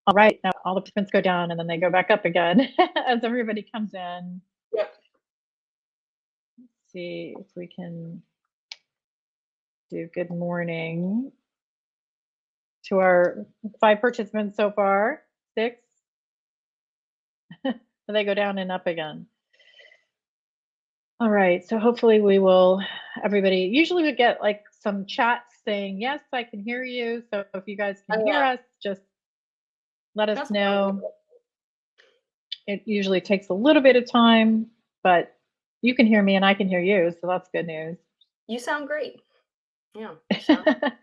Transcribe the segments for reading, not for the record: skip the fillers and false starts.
All right, now all the participants go down and then they go back up again as everybody comes in. Yep. Let's see if we can do good morning to our 5 participants so far. 6. They go down and up again. All right, so hopefully everybody, usually we get like some chats saying, yes, I can hear you. So if you guys can hear Yeah. us, just let us That's know. wonderful. It usually takes a little bit of time, but you can hear me and I can hear you, so that's good news. You sound great. Yeah. You sound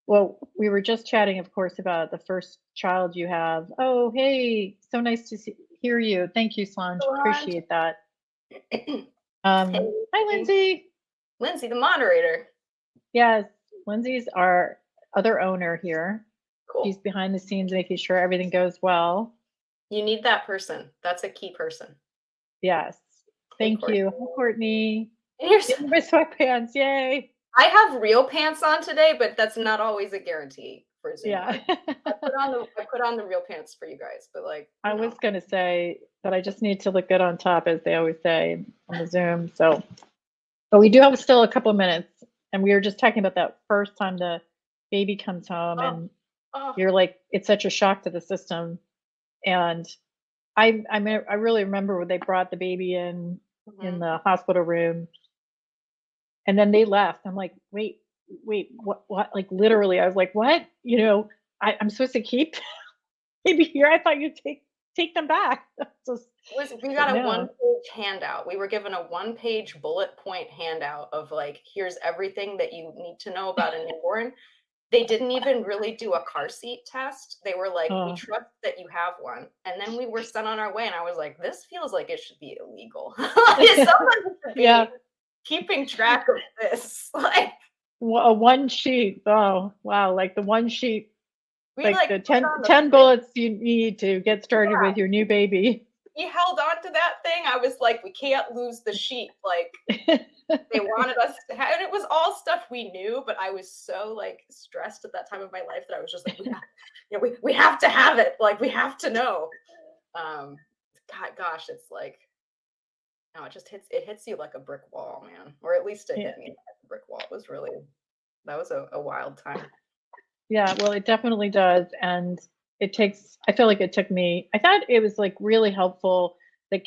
Well, we were just chatting, of course, about the first child you have. Oh, hey, so nice to hear you. Thank you, Solange. Solange. Appreciate that. Hey, Hi, Lindsay. Lindsay, the moderator. Yes, Lindsay's our other owner here. Cool. She's behind the scenes making sure everything goes well. You need that person. That's a key person. Yes. Thank you. Hi, Courtney. And you're In my sweatpants. Yay. I have real pants on today, but that's not always a guarantee for Zoom. Yeah. I put on the real pants for you guys, but like I was going to say that I just need to look good on top, as they always say on the Zoom. So, but we do have still a couple of minutes, and we were just talking about that first time the baby comes home, and you're like, it's such a shock to the system. And I really remember when they brought the baby in the hospital room, and then they left. I'm like, wait, what? Like literally, I was like, what? You know, I'm supposed to keep baby here. I thought you'd take them back. We got a one-page handout. We were given a one-page bullet point handout of like, here's everything that you need to know about a newborn. They didn't even really do a car seat test. They were like, we trust that you have one. And then we were sent on our way. And I was like, this feels like it should be illegal. Someone should be keeping track of this. Like a one sheet. Oh, wow. Like the one sheet, like the 10 bullets you need to get started with your new baby. He held on to that thing. I was like, we can't lose the sheet. Like they wanted us to have, and it was all stuff we knew, but I was so like stressed at that time of my life that I was just like, we have to have it. Like we have to know. Gosh, it's like, no, it hits you like a brick wall, man. Or at least it hit me like a brick wall. It was really, that was a wild time. Yeah, well, it definitely does. And I feel like it took me, I thought it was like really helpful that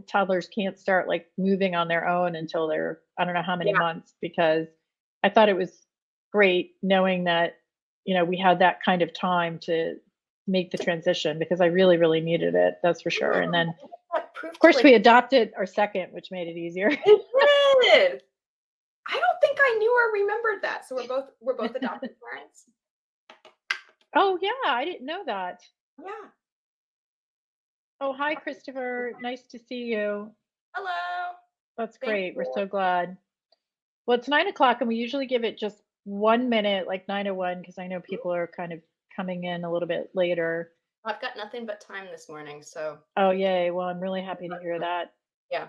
toddlers can't start like moving on their own until they're, I don't know how many months, because I thought it was great knowing that, we had that kind of time to make the transition, because I really, really needed it. That's for sure. And then, of course, we adopted our second, which made it easier. It did. I don't think I knew or remembered that. So we're both adopted parents. Oh yeah, I didn't know that. Yeah. Oh, hi, Christopher. Nice to see you. Hello. That's great. We're so glad. Well, it's 9:00, and we usually give it just 1 minute, like 9:01, because I know people are kind of coming in a little bit later. I've got nothing but time this morning, so. Oh, yay. Well, I'm really happy to hear that. Yeah.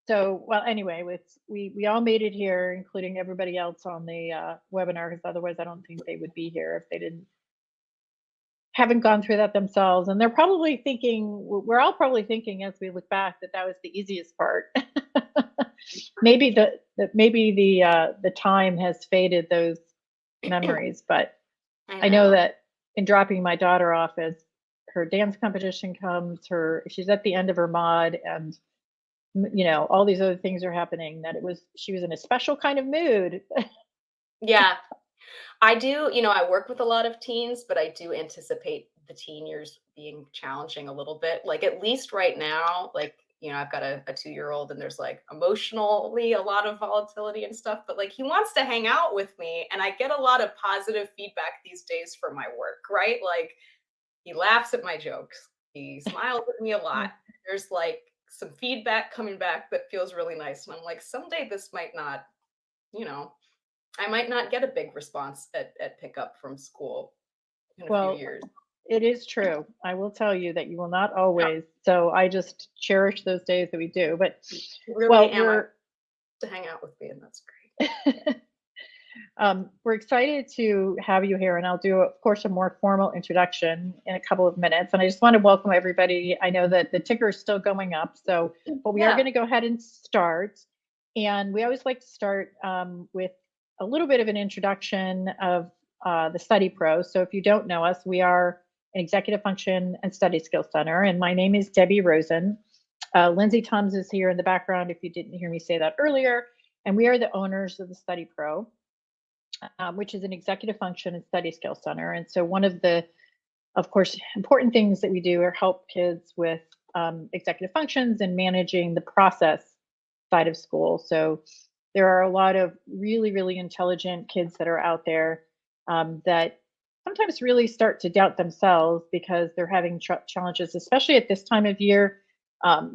So, well, anyway, we all made it here, including everybody else on the webinar, because otherwise I don't think they would be here if they haven't gone through that themselves. And they're probably thinking, we're all probably thinking as we look back that was the easiest part. Maybe the time has faded those memories, but I know that in dropping my daughter off as her dance competition comes, she's at the end of her mod, and all these other things are happening, that she was in a special kind of mood. Yeah. I do, I work with a lot of teens, but I do anticipate the teen years being challenging a little bit. Like at least right now, like, I've got a 2-year-old, and there's like emotionally a lot of volatility and stuff, but like he wants to hang out with me, and I get a lot of positive feedback these days for my work, right? Like he laughs at my jokes. He smiles at me a lot. There's like some feedback coming back that feels really nice. And I'm like, someday this might not, I might not get a big response at pickup from school in a few years. It is true. I will tell you that you will not always. So I just cherish those days that we do. But really to hang out with me, and that's great. We're excited to have you here, and I'll do, of course, a more formal introduction in a couple of minutes. And I just want to welcome everybody. I know that the ticker is still going up, so but we are Yeah. going to go ahead and start. And we always like to start with a little bit of an introduction of the Study Pro. So if you don't know us, we are an executive function and study skills center, and my name is Debbie Rosen. Lindsay Toms is here in the background if you didn't hear me say that earlier, and we are the owners of the Study Pro, which is an executive function and study skills center. And so one of the, of course, important things that we do are help kids with executive functions and managing the process side of school. So there are a lot of really, really intelligent kids that are out there that sometimes really start to doubt themselves because they're having challenges, especially at this time of year,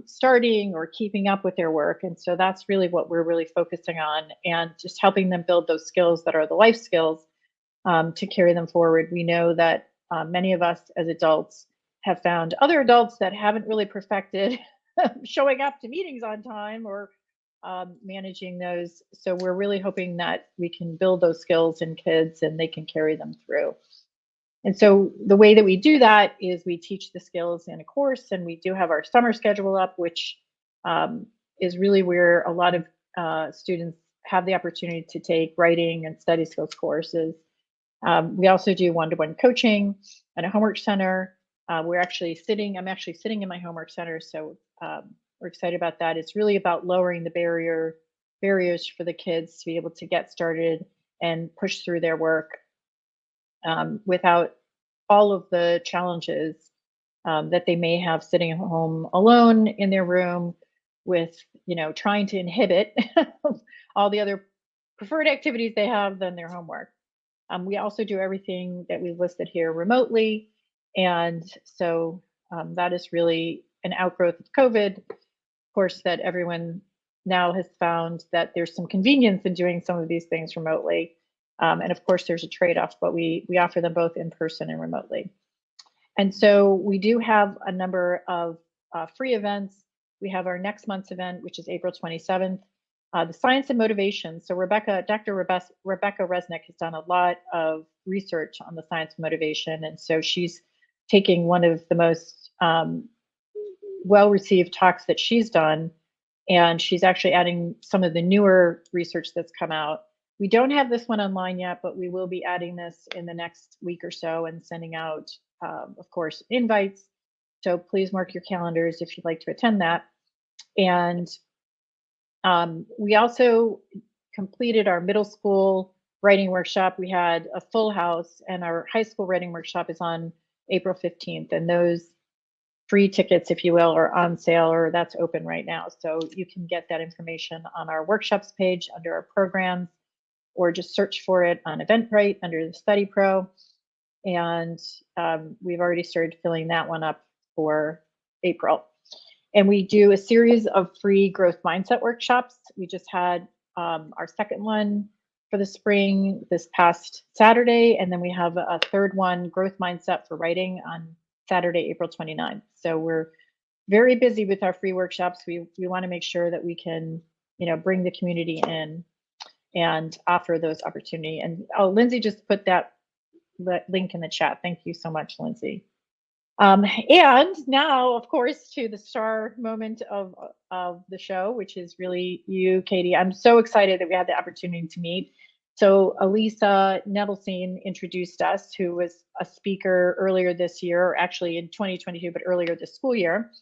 starting or keeping up with their work. And so that's really what we're really focusing on, and just helping them build those skills that are the life skills to carry them forward. We know that many of us as adults have found other adults that haven't really perfected showing up to meetings on time or managing those. So we're really hoping that we can build those skills in kids and they can carry them through. And so the way that we do that is we teach the skills in a course, and we do have our summer schedule up, which is really where a lot of students have the opportunity to take writing and study skills courses. We also do one-to-one coaching and a homework center. I'm actually sitting in my homework center, so we're excited about that. It's really about lowering the barriers for the kids to be able to get started and push through their work without all of the challenges that they may have sitting at home alone in their room with, trying to inhibit all the other preferred activities they have than their homework. We also do everything that we've listed here remotely. And so that is really an outgrowth of COVID. Of course, that everyone now has found that there's some convenience in doing some of these things remotely. And of course, there's a trade-off, but we offer them both in person and remotely. And so we do have a number of free events. We have our next month's event, which is April 27th, the Science and Motivation. So Dr. Rebecca Resnick has done a lot of research on the science of motivation. And so she's taking one of the most well-received talks that she's done, and she's actually adding some of the newer research that's come out. We don't have this one online yet, but we will be adding this in the next week or so and sending out, of course, invites. So please mark your calendars if you'd like to attend that. And we also completed our middle school writing workshop. We had a full house, and our high school writing workshop is on April 15th. And those free tickets, if you will, are on sale, or that's open right now. So you can get that information on our workshops page under our programs, or just search for it on Eventbrite under the Study Pro. And we've already started filling that one up for April. And we do a series of free growth mindset workshops. We just had our second one for the spring this past Saturday. And then we have a third one, growth mindset for writing, on Saturday, April 29th. So we're very busy with our free workshops. We want to make sure that we can, bring the community in and offer those opportunity. And Lindsay just put that link in the chat. Thank you so much, Lindsay. And now, of course, to the star moment of the show, which is really you, Katie. I'm so excited that we had the opportunity to meet. So Elisa Nettlestein introduced us, who was a speaker earlier this year, or actually in 2022, but earlier this school year.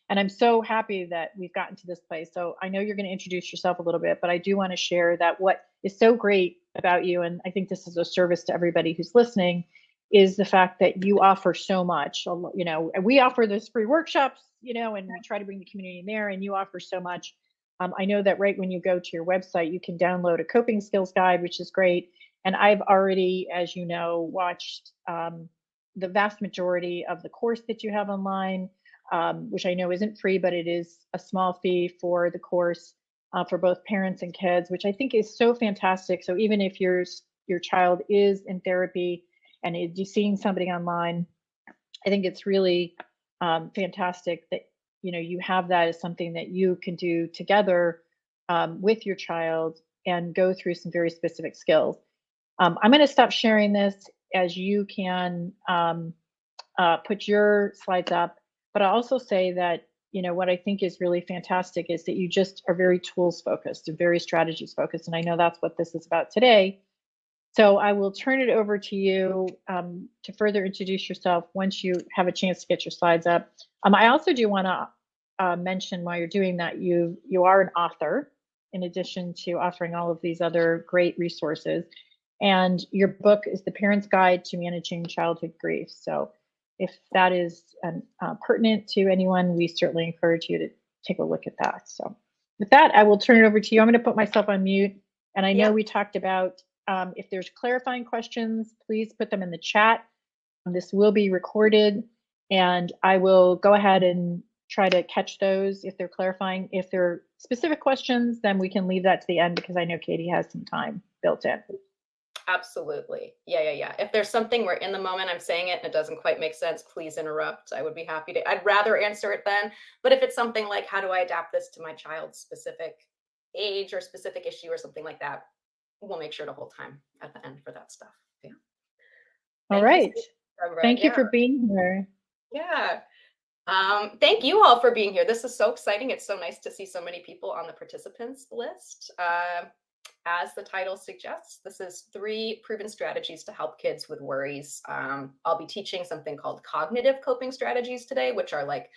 And I'm so happy that we've gotten to this place. So I know you're going to introduce yourself a little bit, but I do want to share that what is so great about you, and I think this is a service to everybody who's listening, is the fact that you offer so much. We offer those free workshops, and we try to bring the community in there, and you offer so much. I know that right when you go to your website, you can download a coping skills guide, which is great. And I've already, as you know, watched the vast majority of the course that you have online, which I know isn't free, but it is a small fee for the course for both parents and kids, which I think is so fantastic. So even if your child is in therapy and you're seeing somebody online, I think it's really fantastic that you have that as something that you can do together with your child and go through some very specific skills. I'm going to stop sharing this as you can put your slides up. But I also say that, what I think is really fantastic is that you just are very tools focused and very strategies focused. And I know that's what this is about today. So I will turn it over to you to further introduce yourself once you have a chance to get your slides up. I also do want to mention while you're doing that, you are an author in addition to offering all of these other great resources. And your book is The Parent's Guide to Managing Childhood Grief. So if that is pertinent to anyone, we certainly encourage you to take a look at that. So with that, I will turn it over to you. I'm going to put myself on mute. And I know we talked about if there's clarifying questions, please put them in the chat. This will be recorded, and I will go ahead and try to catch those if they're clarifying. If they're specific questions, then we can leave that to the end because I know Katie has some time built in. Absolutely. Yeah. If there's something where in the moment I'm saying it and it doesn't quite make sense, please interrupt. I would be happy to. I'd rather answer it then. But if it's something like, how do I adapt this to my child's specific age or specific issue or something like that, we'll make sure to hold time at the end for that stuff. Yeah. All right. Thank you for being here. Yeah. Thank you all for being here. This is so exciting. It's so nice to see so many people on the participants list. As the title suggests, this is 3 proven strategies to help kids with worries. I'll be teaching something called cognitive coping strategies today, which are like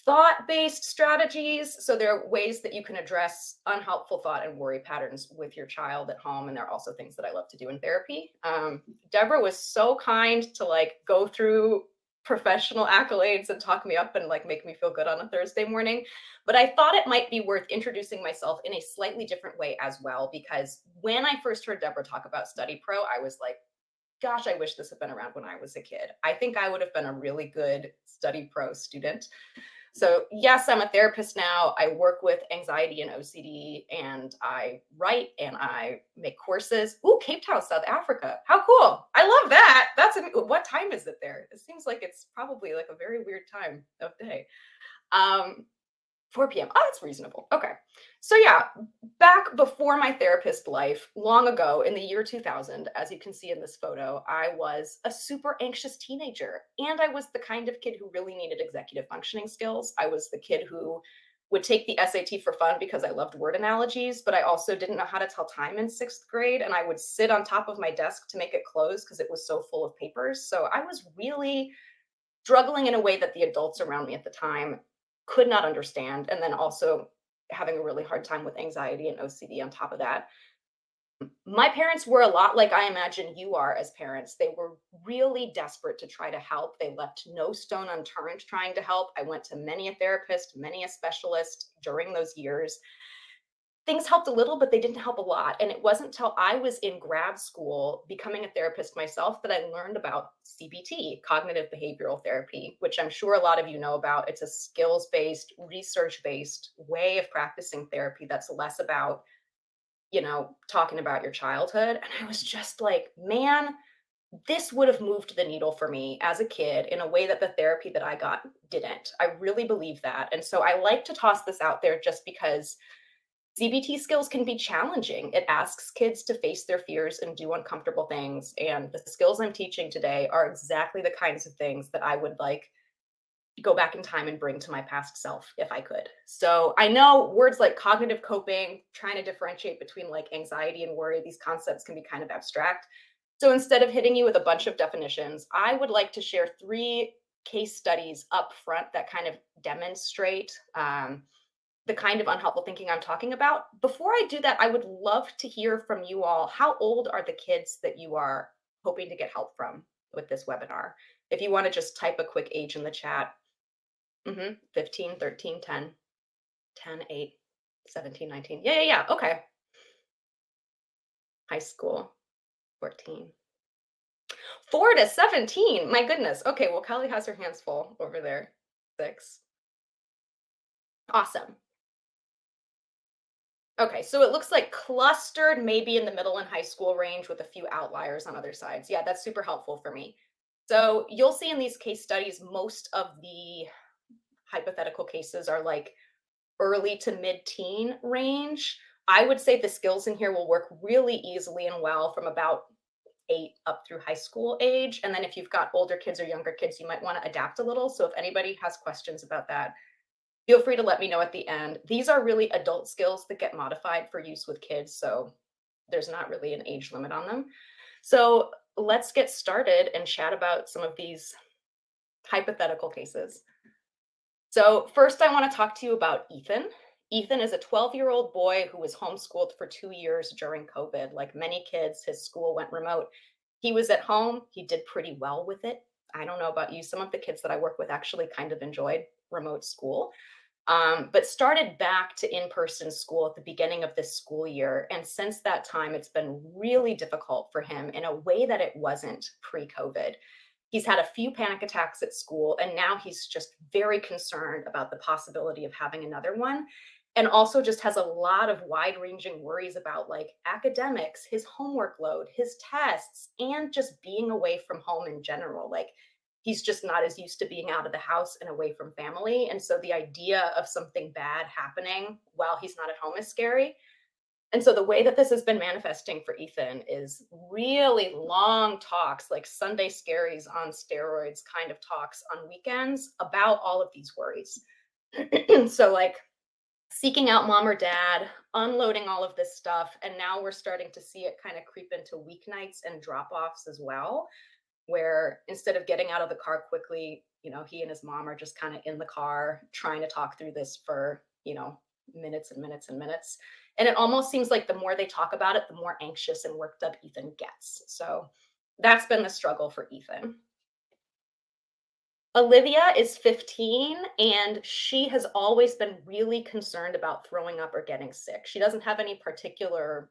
thought-based strategies. So there are ways that you can address unhelpful thought and worry patterns with your child at home. And there are also things that I love to do in therapy. Deborah was so kind to like go through professional accolades and talk me up and like make me feel good on a Thursday morning. But I thought it might be worth introducing myself in a slightly different way as well, because when I first heard Deborah talk about Study Pro, I was like, gosh, I wish this had been around when I was a kid. I think I would have been a really good Study Pro student. So yes, I'm a therapist now. I work with anxiety and OCD, and I write and I make courses. Ooh, Cape Town, South Africa. How cool. I love that. What time is it there? It seems like it's probably like a very weird time of day. 4 p.m. Oh, that's reasonable. Okay. So yeah, back before my therapist life, long ago in the year 2000, as you can see in this photo, I was a super anxious teenager. And I was the kind of kid who really needed executive functioning skills. I was the kid who would take the SAT for fun because I loved word analogies, but I also didn't know how to tell time in 6th grade. And I would sit on top of my desk to make it close because it was so full of papers. So I was really struggling in a way that the adults around me at the time could not understand. And then also having a really hard time with anxiety and OCD on top of that. My parents were a lot like I imagine you are as parents. They were really desperate to try to help. They left no stone unturned trying to help. I went to many a therapist, many a specialist during those years. Things helped a little, but they didn't help a lot. And it wasn't until I was in grad school becoming a therapist myself that I learned about CBT, cognitive behavioral therapy, which I'm sure a lot of you know about. It's a skills-based, research-based way of practicing therapy that's less about, talking about your childhood. And I was just like, man, this would have moved the needle for me as a kid in a way that the therapy that I got didn't. I really believe that. And so I like to toss this out there just because CBT skills can be challenging. It asks kids to face their fears and do uncomfortable things. And the skills I'm teaching today are exactly the kinds of things that I would like go back in time and bring to my past self if I could. So I know words like cognitive coping, trying to differentiate between like anxiety and worry, these concepts can be kind of abstract. So instead of hitting you with a bunch of definitions, I would like to share 3 case studies up front that kind of demonstrate the kind of unhelpful thinking I'm talking about. Before I do that, I would love to hear from you all. How old are the kids that you are hoping to get help from with this webinar? If you want to just type a quick age in the chat. 15, 13, 10, 10, 8, 17, 19. Yeah. Okay. High school, 14. 4 to 17. My goodness. Okay, well, Kelly has her hands full over there. 6. Awesome. Okay, so it looks like clustered maybe in the middle and high school range with a few outliers on other sides. Yeah, that's super helpful for me. So you'll see in these case studies, most of the hypothetical cases are like early to mid-teen range. I would say the skills in here will work really easily and well from about 8 up through high school age. And then if you've got older kids or younger kids, you might want to adapt a little. So if anybody has questions about that, feel free to let me know at the end. These are really adult skills that get modified for use with kids. So there's not really an age limit on them. So let's get started and chat about some of these hypothetical cases. So first I want to talk to you about Ethan. Ethan is a 12-year-old boy who was homeschooled for 2 years during COVID. Like many kids, his school went remote. He was at home. He did pretty well with it. I don't know about you. Some of the kids that I work with actually kind of enjoyed remote school, but started back to in-person school at the beginning of this school year. And since that time, it's been really difficult for him in a way that it wasn't pre-COVID. He's had a few panic attacks at school, and now he's just very concerned about the possibility of having another one. And also just has a lot of wide-ranging worries about like academics, his homework load, his tests, and just being away from home in general. Like he's just not as used to being out of the house and away from family. And so the idea of something bad happening while he's not at home is scary. And so the way that this has been manifesting for Ethan is really long talks, like Sunday scaries on steroids kind of talks on weekends about all of these worries. So like seeking out mom or dad, unloading all of this stuff. And now we're starting to see it kind of creep into weeknights and drop-offs as well, where instead of getting out of the car quickly, he and his mom are just kind of in the car trying to talk through this for, minutes and minutes and minutes. And it almost seems like the more they talk about it, the more anxious and worked up Ethan gets. So that's been the struggle for Ethan. Olivia is 15, and she has always been really concerned about throwing up or getting sick. She doesn't have any particular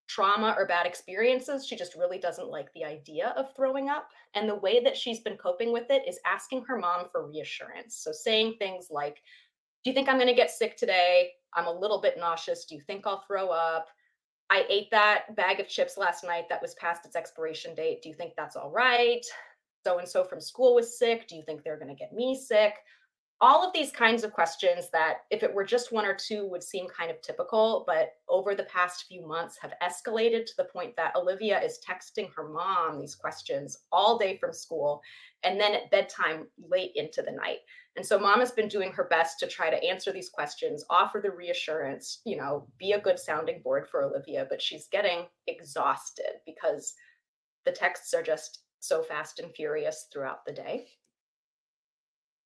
trauma or bad experiences. She just really doesn't like the idea of throwing up. And the way that she's been coping with it is asking her mom for reassurance. So saying things like, do you think I'm going to get sick today? I'm a little bit nauseous. Do you think I'll throw up? I ate that bag of chips last night that was past its expiration date. Do you think that's all right? So-and-so from school was sick. Do you think they're going to get me sick? All of these kinds of questions that if it were just one or two would seem kind of typical, but over the past few months have escalated to the point that Olivia is texting her mom these questions all day from school and then at bedtime late into the night. And so mom has been doing her best to try to answer these questions, offer the reassurance, be a good sounding board for Olivia, but she's getting exhausted because the texts are just so fast and furious throughout the day.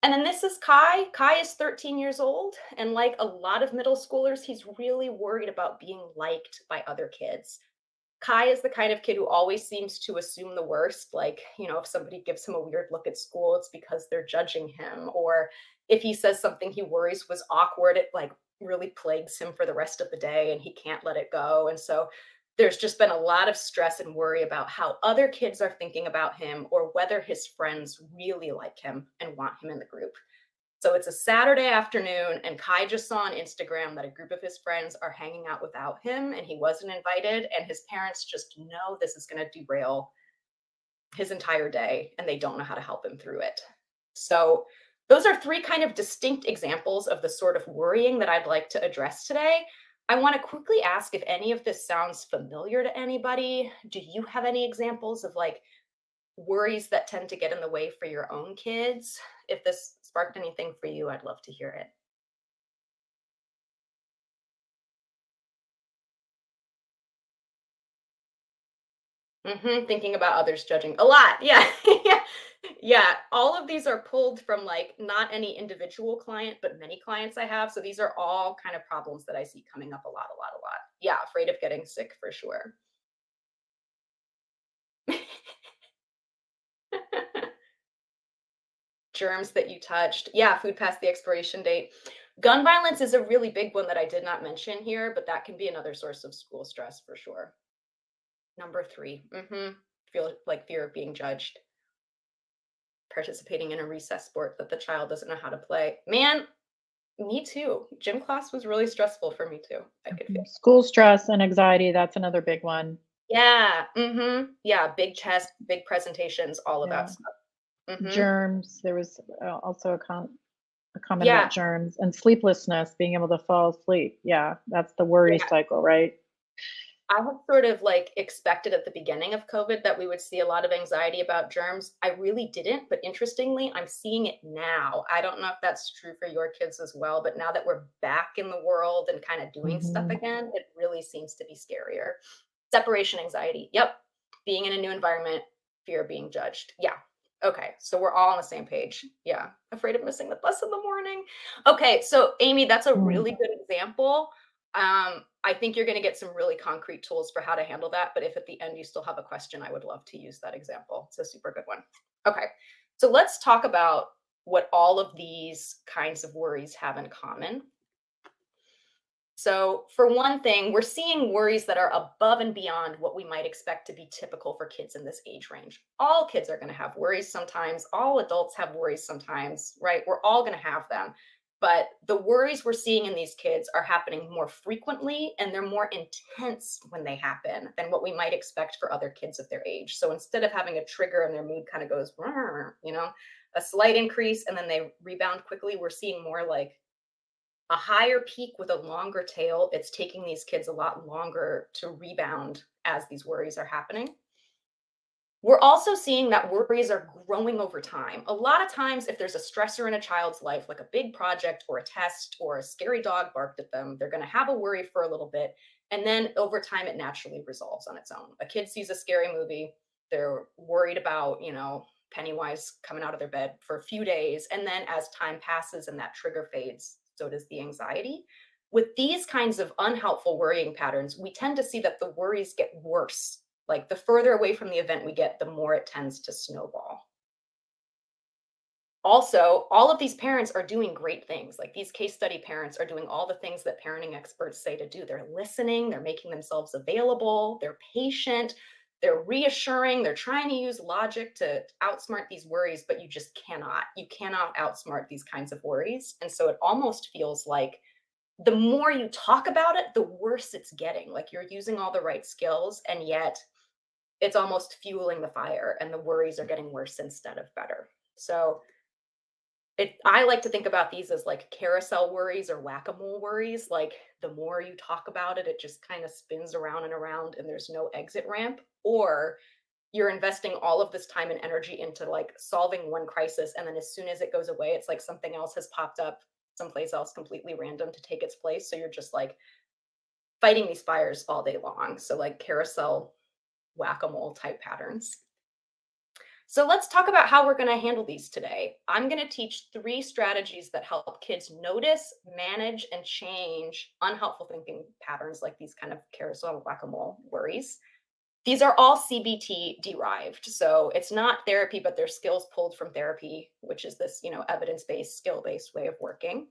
And then this is Kai. Kai is 13 years old. And like a lot of middle schoolers, he's really worried about being liked by other kids. Kai is the kind of kid who always seems to assume the worst. Like, if somebody gives him a weird look at school, it's because they're judging him. Or if he says something he worries was awkward, it like really plagues him for the rest of the day and he can't let it go. And so there's just been a lot of stress and worry about how other kids are thinking about him or whether his friends really like him and want him in the group. So it's a Saturday afternoon, and Kai just saw on Instagram that a group of his friends are hanging out without him, and he wasn't invited, and his parents just know this is going to derail his entire day, and they don't know how to help him through it. So those are three kind of distinct examples of the sort of worrying that I'd like to address today. I want to quickly ask if any of this sounds familiar to anybody. Do you have any examples of like worries that tend to get in the way for your own kids? If this sparked anything for you, I'd love to hear it. Thinking about others judging a lot. Yeah. Yeah. Yeah. All of these are pulled from like not any individual client, but many clients I have. So these are all kind of problems that I see coming up a lot. Yeah. Afraid of getting sick for sure. Germs that you touched. Yeah. Food past the expiration date. Gun violence is a really big one that I did not mention here, but that can be another source of school stress for sure. Number 3. Feel like fear of being judged. Participating in a recess sport that the child doesn't know how to play. Man, me too. Gym class was really stressful for me too. I could feel. School stress and anxiety, that's another big one. Yeah. Yeah. Big test, big presentations, all of that stuff. Germs. There was also a a comment Yeah. about germs and sleeplessness, being able to fall asleep. Yeah, that's the worry Yeah. cycle, right? I had sort of like expected at the beginning of COVID that we would see a lot of anxiety about germs. I really didn't, but interestingly, I'm seeing it now. I don't know if that's true for your kids as well, but now that we're back in the world and kind of doing stuff Hmm. again, it really seems to be scarier. Separation anxiety. Yep. Being in a new environment, fear of being judged. Yeah. Okay. So we're all on the same page. Yeah. Afraid of missing the bus in the morning. Okay. So, Amy, that's a really good example. I think you're going to get some really concrete tools for how to handle that. But if at the end you still have a question, I would love to use that example. It's a super good one. Okay. So let's talk about what all of these kinds of worries have in common. So, for one thing, we're seeing worries that are above and beyond what we might expect to be typical for kids in this age range. All kids are going to have worries sometimes. All adults have worries sometimes, right? We're all going to have them. But the worries we're seeing in these kids are happening more frequently and they're more intense when they happen than what we might expect for other kids of their age. So instead of having a trigger and their mood kind of goes, a slight increase and then they rebound quickly, we're seeing more like a higher peak with a longer tail. It's taking these kids a lot longer to rebound as these worries are happening. We're also seeing that worries are growing over time. A lot of times, if there's a stressor in a child's life, like a big project or a test or a scary dog barked at them, they're going to have a worry for a little bit. And then over time, it naturally resolves on its own. A kid sees a scary movie, they're worried about, Pennywise coming out of their bed for a few days. And then as time passes and that trigger fades, so does the anxiety. With these kinds of unhelpful worrying patterns, we tend to see that the worries get worse. Like the further away from the event we get, the more it tends to snowball. Also, all of these parents are doing great things. Like these case study parents are doing all the things that parenting experts say to do. They're listening, they're making themselves available, they're patient, they're reassuring, they're trying to use logic to outsmart these worries, but you just cannot. You cannot outsmart these kinds of worries. And so it almost feels like the more you talk about it, the worse it's getting. Like you're using all the right skills, and yet it's almost fueling the fire, and the worries are getting worse instead of better. So I like to think about these as like carousel worries or whack-a-mole worries. Like the more you talk about it, it just kind of spins around and around and there's no exit ramp. Or you're investing all of this time and energy into like solving one crisis. And then as soon as it goes away, it's like something else has popped up someplace else completely random to take its place. So you're just like fighting these fires all day long. So like carousel whack-a-mole type patterns. So let's talk about how we're going to handle these today. I'm going to teach 3 strategies that help kids notice, manage, and change unhelpful thinking patterns like these kind of carousel whack-a-mole worries. These are all CBT derived. So it's not therapy, but they're skills pulled from therapy, which is this, evidence-based, skill-based way of working.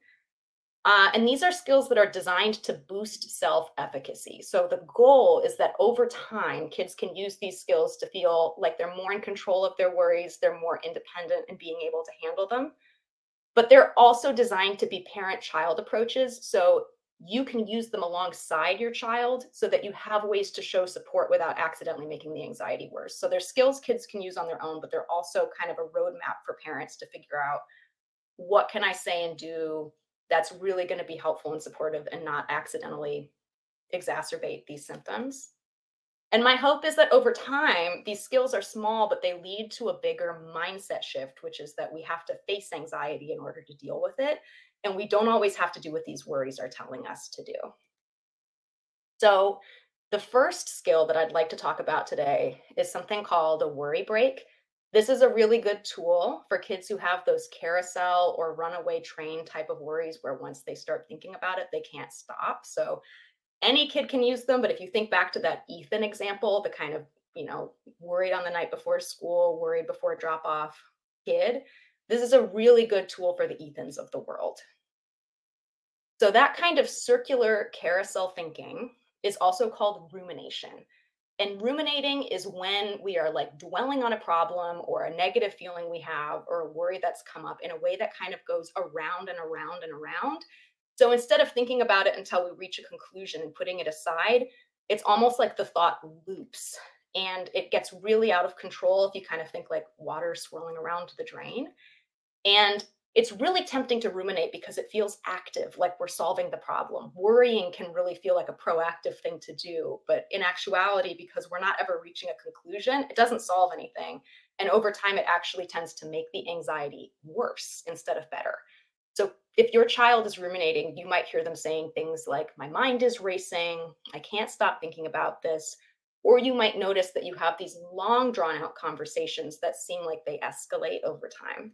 And these are skills that are designed to boost self-efficacy. So the goal is that over time, kids can use these skills to feel like they're more in control of their worries, they're more independent in being able to handle them. But they're also designed to be parent-child approaches. So you can use them alongside your child so that you have ways to show support without accidentally making the anxiety worse. So they're skills kids can use on their own, but they're also kind of a roadmap for parents to figure out, what can I say and do that's really going to be helpful and supportive and not accidentally exacerbate these symptoms. And my hope is that over time, these skills are small, but they lead to a bigger mindset shift, which is that we have to face anxiety in order to deal with it. And we don't always have to do what these worries are telling us to do. So the first skill that I'd like to talk about today is something called a worry break. This is a really good tool for kids who have those carousel or runaway train type of worries where once they start thinking about it, they can't stop. So any kid can use them, but if you think back to that Ethan example, the kind of, worried on the night before school, worried before drop off kid, this is a really good tool for the Ethans of the world. So that kind of circular carousel thinking is also called rumination. And ruminating is when we are like dwelling on a problem or a negative feeling we have or a worry that's come up in a way that kind of goes around and around and around. So instead of thinking about it until we reach a conclusion and putting it aside, it's almost like the thought loops and it gets really out of control if you kind of think like water swirling around the drain. And It's really tempting to ruminate because it feels active, like we're solving the problem. Worrying can really feel like a proactive thing to do, but in actuality, because we're not ever reaching a conclusion, it doesn't solve anything. And over time, it actually tends to make the anxiety worse instead of better. So if your child is ruminating, you might hear them saying things like, my mind is racing, I can't stop thinking about this. Or you might notice that you have these long drawn out conversations that seem like they escalate over time.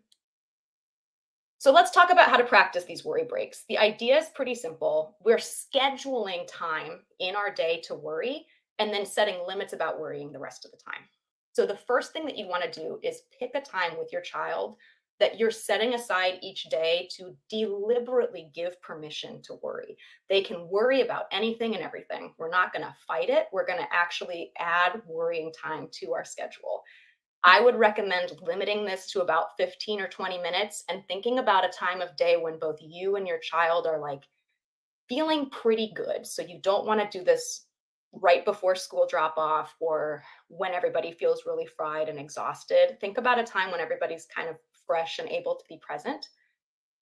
So let's talk about how to practice these worry breaks. The idea is pretty simple. We're scheduling time in our day to worry and then setting limits about worrying the rest of the time. So the first thing that you want to do is pick a time with your child that you're setting aside each day to deliberately give permission to worry. They can worry about anything and everything. We're not going to fight it. We're going to actually add worrying time to our schedule. I would recommend limiting this to about 15 or 20 minutes and thinking about a time of day when both you and your child are like feeling pretty good. So you don't want to do this right before school drop off or when everybody feels really fried and exhausted. Think about a time when everybody's kind of fresh and able to be present.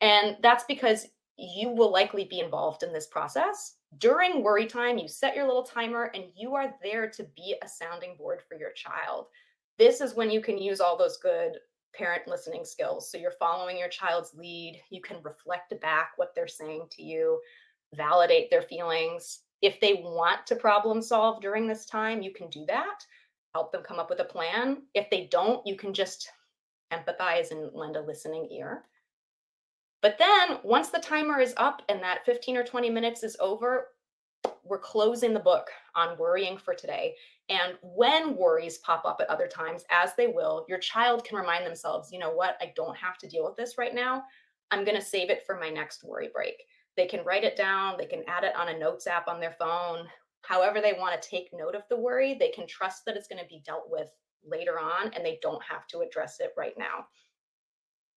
And that's because you will likely be involved in this process. During worry time, you set your little timer and you are there to be a sounding board for your child. This is when you can use all those good parent listening skills. So you're following your child's lead. You can reflect back what they're saying to you, validate their feelings. If they want to problem solve during this time, you can do that. Help them come up with a plan. If they don't, you can just empathize and lend a listening ear. But then once the timer is up and that 15 or 20 minutes is over, we're closing the book on worrying for today. And when worries pop up at other times, as they will, your child can remind themselves, you know what, I don't have to deal with this right now. I'm going to save it for my next worry break. They can write it down, they can add it on a notes app on their phone. However, they want to take note of the worry, they can trust that it's going to be dealt with later on and they don't have to address it right now.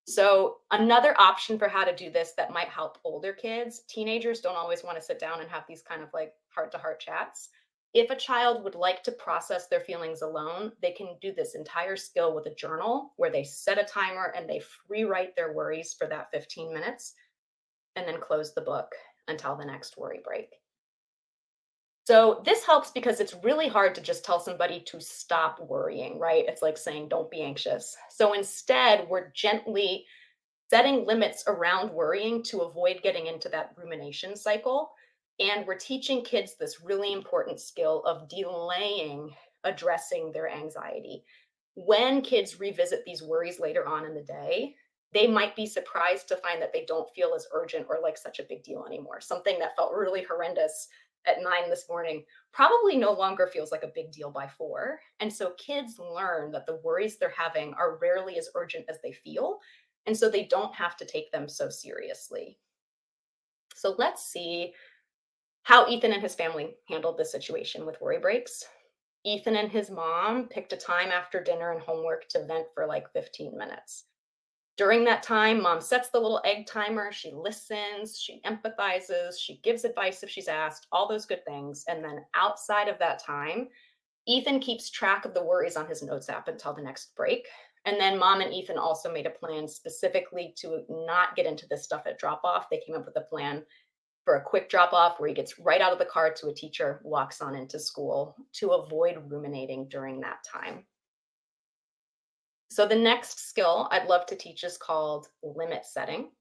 So another option for how to do this that might help older kids, teenagers don't always want to sit down and have these kind of like heart-to-heart chats. If a child would like to process their feelings alone, they can do this entire skill with a journal where they set a timer and they free write their worries for that 15 minutes and then close the book until the next worry break. So this helps because it's really hard to just tell somebody to stop worrying, right? It's like saying, don't be anxious. So instead, we're gently setting limits around worrying to avoid getting into that rumination cycle. And we're teaching kids this really important skill of delaying addressing their anxiety. When kids revisit these worries later on in the day, they might be surprised to find that they don't feel as urgent or like such a big deal anymore. Something that felt really horrendous at 9 this morning probably no longer feels like a big deal by 4. And so kids learn that the worries they're having are rarely as urgent as they feel. And so they don't have to take them so seriously. So let's see how Ethan and his family handled this situation with worry breaks. Ethan and his mom picked a time after dinner and homework to vent for like 15 minutes. During that time, mom sets the little egg timer. She listens, she empathizes, she gives advice if she's asked, all those good things. And then outside of that time, Ethan keeps track of the worries on his notes app until the next break. And then mom and Ethan also made a plan specifically to not get into this stuff at drop off. They came up with a plan for a quick drop off where he gets right out of the car to a teacher, walks on into school to avoid ruminating during that time. So the next skill I'd love to teach is called limit setting.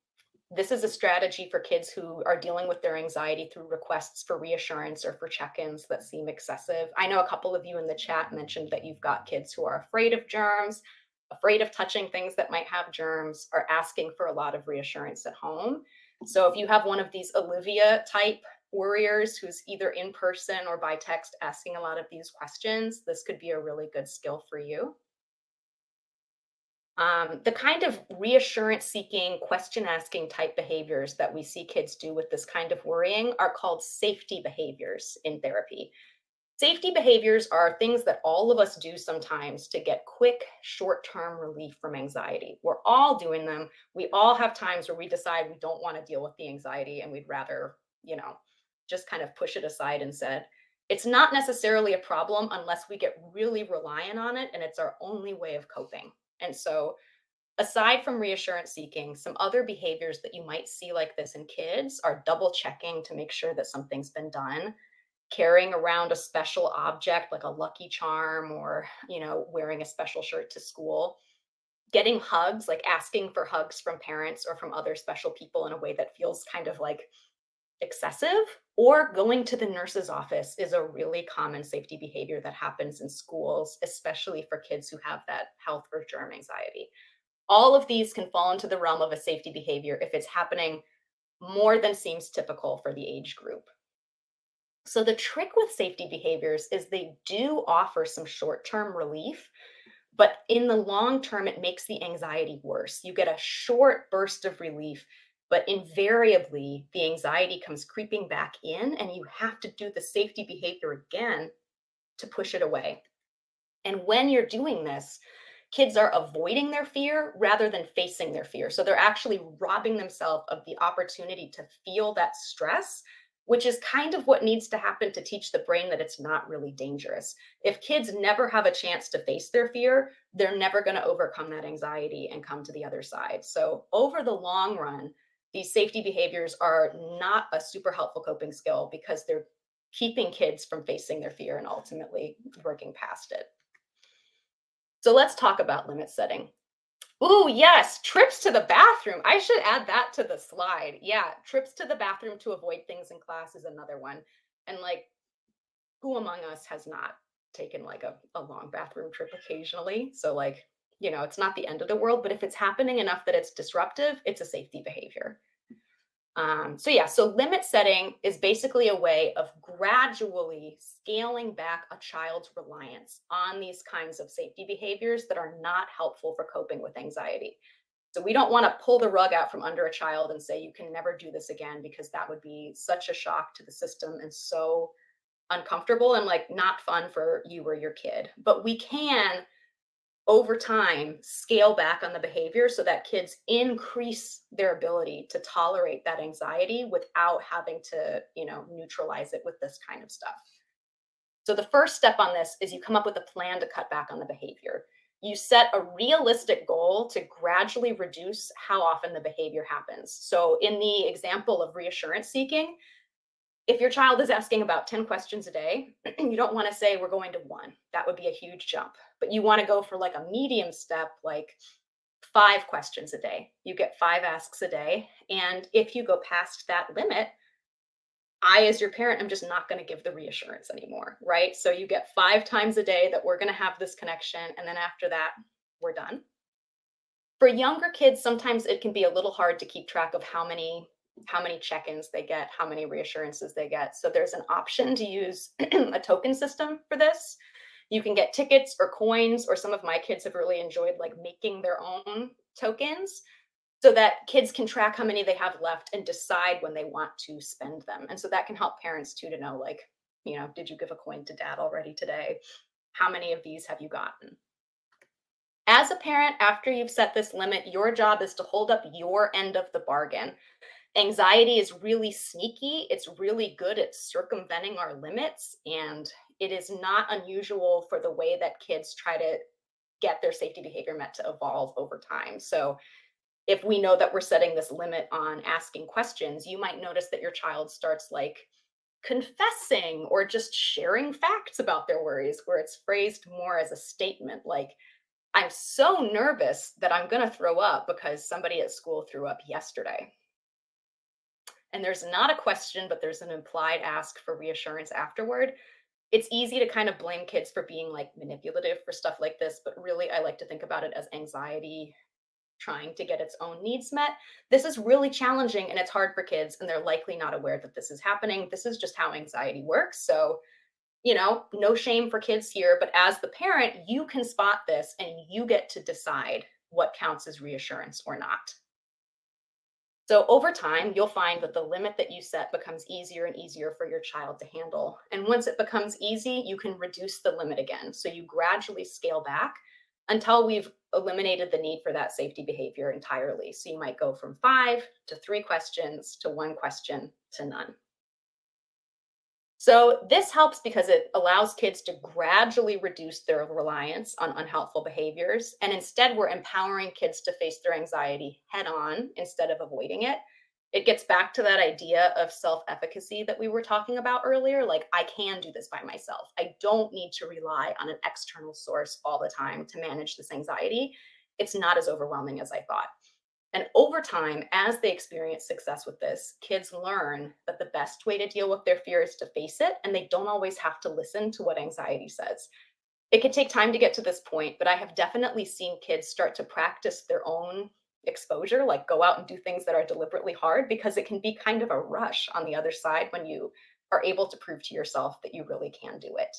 This is a strategy for kids who are dealing with their anxiety through requests for reassurance or for check-ins that seem excessive. I know a couple of you in the chat mentioned that you've got kids who are afraid of germs, afraid of touching things that might have germs, are asking for a lot of reassurance at home. So if you have one of these Olivia type worriers who's either in person or by text asking a lot of these questions, this could be a really good skill for you. The kind of reassurance seeking, question asking type behaviors that we see kids do with this kind of worrying are called safety behaviors in therapy. Safety behaviors are things that all of us do sometimes to get quick, short term relief from anxiety. We're all doing them. We all have times where we decide we don't want to deal with the anxiety and we'd rather, just kind of push it aside and said, it's not necessarily a problem unless we get really reliant on it and it's our only way of coping. And so Aside from reassurance seeking, some other behaviors that you might see like this in kids are double checking to make sure that something's been done, carrying around a special object like a lucky charm, or, wearing a special shirt to school, getting hugs, like asking for hugs from parents or from other special people in a way that feels kind of like excessive, or going to the nurse's office is a really common safety behavior that happens in schools, especially for kids who have that health or germ anxiety. All of these can fall into the realm of a safety behavior if it's happening more than seems typical for the age group. So, the trick with safety behaviors is they do offer some short term relief, but in the long term, it makes the anxiety worse. You get a short burst of relief, but invariably, the anxiety comes creeping back in, and you have to do the safety behavior again to push it away. And when you're doing this, kids are avoiding their fear rather than facing their fear. So they're actually robbing themselves of the opportunity to feel that stress, which is kind of what needs to happen to teach the brain that it's not really dangerous. If kids never have a chance to face their fear, they're never going to overcome that anxiety and come to the other side. So, over the long run, these safety behaviors are not a super helpful coping skill because they're keeping kids from facing their fear and ultimately working past it. So let's talk about limit setting. Ooh, yes, trips to the bathroom. I should add that to the slide. Yeah, trips to the bathroom to avoid things in class is another one. And like, who among us has not taken like a long bathroom trip occasionally? So, like, it's not the end of the world, but if it's happening enough that it's disruptive, it's a safety behavior. So limit setting is basically a way of gradually scaling back a child's reliance on these kinds of safety behaviors that are not helpful for coping with anxiety. So we don't want to pull the rug out from under a child and say, you can never do this again, because that would be such a shock to the system and so uncomfortable and like not fun for you or your kid. But we can over time scale back on the behavior so that kids increase their ability to tolerate that anxiety without having to neutralize it with this kind of stuff. So the first step on this is you come up with a plan to cut back on the behavior. You set a realistic goal to gradually reduce how often the behavior happens. So in the example of reassurance seeking, if your child is asking about 10 questions a day, you don't want to say we're going to one. That would be a huge jump. But you want to go for like a medium step, like 5 questions a day. You get 5 asks a day. And if you go past that limit, I, as your parent, am just not going to give the reassurance anymore, right? So you get 5 times a day that we're going to have this connection. And then after that, we're done. For younger kids, sometimes it can be a little hard to keep track of how many check-ins they get, how many reassurances they get. So there's an option to use a token system for this. You can get tickets or coins, or some of my kids have really enjoyed like making their own tokens so that kids can track how many they have left and decide when they want to spend them. And so that can help parents too to know, like, did you give a coin to dad already today? How many of these have you gotten? As a parent, after you've set this limit, your job is to hold up your end of the bargain. Anxiety is really sneaky. It's really good at circumventing our limits. And it is not unusual for the way that kids try to get their safety behavior met to evolve over time. So if we know that we're setting this limit on asking questions, you might notice that your child starts like confessing or just sharing facts about their worries, where it's phrased more as a statement like, I'm so nervous that I'm going to throw up because somebody at school threw up yesterday. And there's not a question, but there's an implied ask for reassurance afterward. It's easy to kind of blame kids for being like manipulative for stuff like this, but really I like to think about it as anxiety trying to get its own needs met. This is really challenging and it's hard for kids, and they're likely not aware that this is happening. This is just how anxiety works. So, no shame for kids here, but as the parent, you can spot this and you get to decide what counts as reassurance or not. So over time, you'll find that the limit that you set becomes easier and easier for your child to handle. And once it becomes easy, you can reduce the limit again. So you gradually scale back until we've eliminated the need for that safety behavior entirely. So you might go from 5 to 3 questions to 1 question to none. So this helps because it allows kids to gradually reduce their reliance on unhelpful behaviors. And instead, we're empowering kids to face their anxiety head on instead of avoiding it. It gets back to that idea of self efficacy that we were talking about earlier. Like, I can do this by myself. I don't need to rely on an external source all the time to manage this anxiety. It's not as overwhelming as I thought. And over time, as they experience success with this, kids learn that the best way to deal with their fear is to face it, and they don't always have to listen to what anxiety says. It can take time to get to this point, but I have definitely seen kids start to practice their own exposure, like go out and do things that are deliberately hard, because it can be kind of a rush on the other side when you are able to prove to yourself that you really can do it.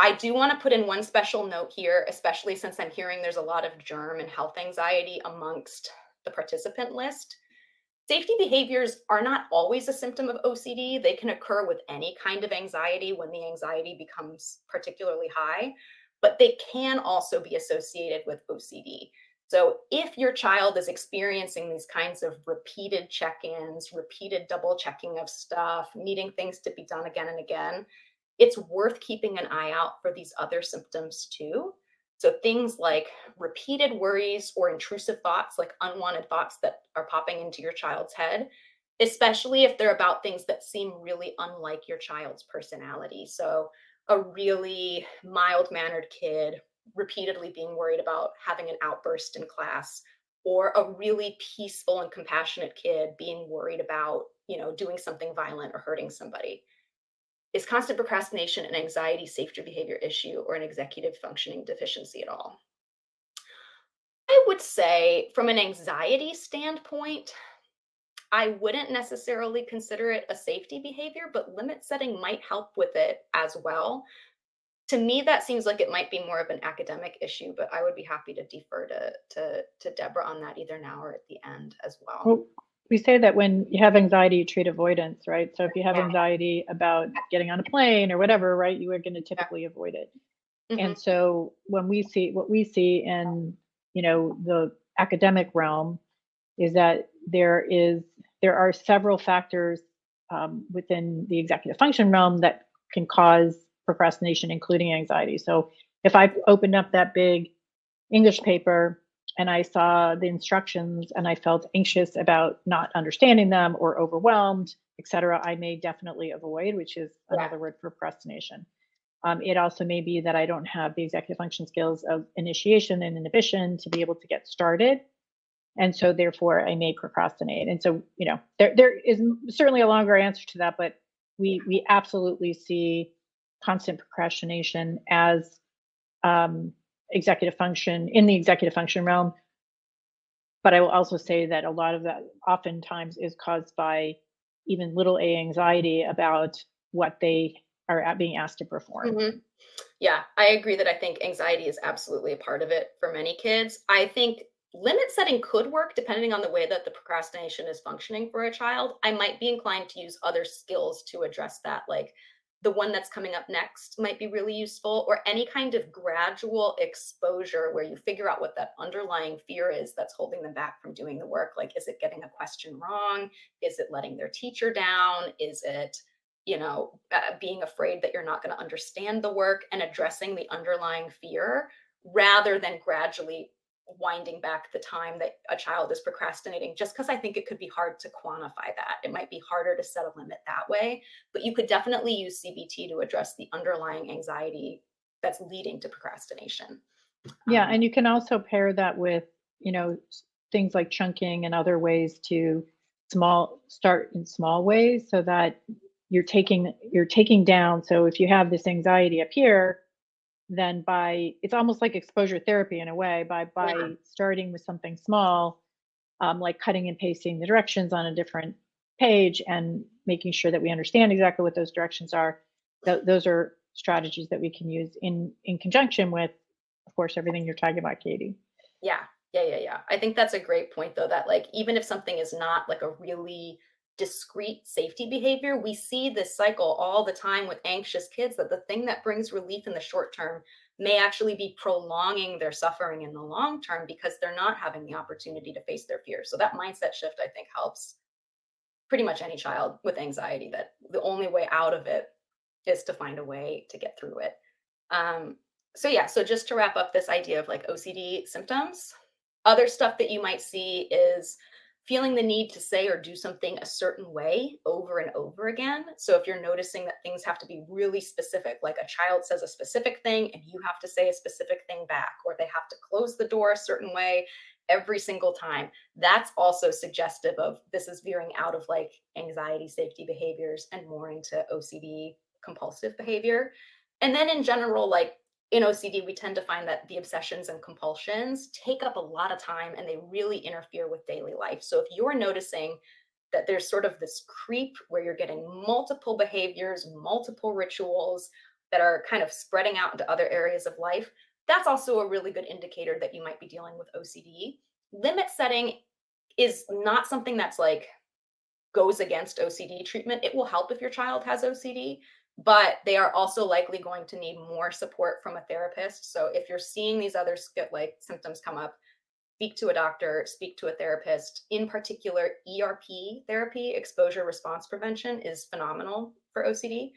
I do want to put in one special note here, especially since I'm hearing there's a lot of germ and health anxiety amongst the participant list. Safety behaviors are not always a symptom of OCD. They can occur with any kind of anxiety when the anxiety becomes particularly high, but they can also be associated with OCD. So if your child is experiencing these kinds of repeated check-ins, repeated double checking of stuff, needing things to be done again and again, it's worth keeping an eye out for these other symptoms too. So things like repeated worries or intrusive thoughts, like unwanted thoughts that are popping into your child's head, especially if they're about things that seem really unlike your child's personality. So a really mild-mannered kid repeatedly being worried about having an outburst in class, or a really peaceful and compassionate kid being worried about, doing something violent or hurting somebody. Is constant procrastination an anxiety safety behavior issue or an executive functioning deficiency at all? I would say, from an anxiety standpoint, I wouldn't necessarily consider it a safety behavior, but limit setting might help with it as well. To me, that seems like it might be more of an academic issue, but I would be happy to defer to Deborah on that either now or at the end as well. Well, we say that when you have anxiety, you treat avoidance, right? So if you have Yeah. anxiety about getting on a plane or whatever, right, you are going to Yeah. typically avoid it. Hmm. And so when we see what we see in, the academic realm is that there are several factors within the executive function realm that can cause procrastination, including anxiety. So if I opened up that big English paper and I saw the instructions and I felt anxious about not understanding them or overwhelmed, etc., I may definitely avoid, which is Yeah. another word for procrastination. It also may be that I don't have the executive function skills of initiation and inhibition to be able to get started. And so therefore I may procrastinate. And so, there is certainly a longer answer to that, but we absolutely see constant procrastination as um, executive function in the executive function realm. But I will also say that a lot of that oftentimes is caused by even little a anxiety about what they are being asked to perform. Hmm. Yeah, I agree that I think anxiety is absolutely a part of it for many kids. I think limit setting could work depending on the way that the procrastination is functioning for a child. I might be inclined to use other skills to address that, like the one that's coming up next might be really useful, or any kind of gradual exposure where you figure out what that underlying fear is that's holding them back from doing the work. Like, is it getting a question wrong? Is it letting their teacher down? Is it being afraid that you're not going to understand the work, and addressing the underlying fear rather than gradually winding back the time that a child is procrastinating, just because I think it could be hard to quantify that. It might be harder to set a limit that way, but you could definitely use CBT to address the underlying anxiety that's leading to procrastination. Yeah, Um, and you can also pair that with, things like chunking and other ways to start in small ways so that you're taking down. So if you have this anxiety up here, then by it's almost like exposure therapy in a way yeah, by starting with something small, like cutting and pasting the directions on a different page and making sure that we understand exactly what those directions are. Those are strategies that we can use in conjunction with, of course, everything you're talking about, Katie. yeah, yeah. I think that's a great point, though, that like even if something is not like a really discrete safety behavior, we see this cycle all the time with anxious kids, that the thing that brings relief in the short term may actually be prolonging their suffering in the long term because they're not having the opportunity to face their fears. So that mindset shift, I think, helps. pretty much any child with anxiety, that the only way out of it is to find a way to get through it. Um, so yeah, so just to wrap up this idea of like OCD symptoms, other stuff that you might see is feeling the need to say or do something a certain way over and over again. So if you're noticing that things have to be really specific, like a child says a specific thing and you have to say a specific thing back, or they have to close the door a certain way every single time, that's also suggestive of this is veering out of like anxiety safety behaviors and more into OCD compulsive behavior. And then in general, like in OCD, we tend to find that the obsessions and compulsions take up a lot of time and they really interfere with daily life. So if you're noticing that there's sort of this creep where you're getting multiple behaviors, multiple rituals that are kind of spreading out into other areas of life, that's also a really good indicator that you might be dealing with OCD. Limit setting is not something that's like goes against OCD treatment. It will help if your child has OCD, but they are also likely going to need more support from a therapist. So if you're seeing these other like symptoms come up, speak to a doctor, speak to a therapist. In particular, ERP therapy, exposure response prevention, is phenomenal for OCD.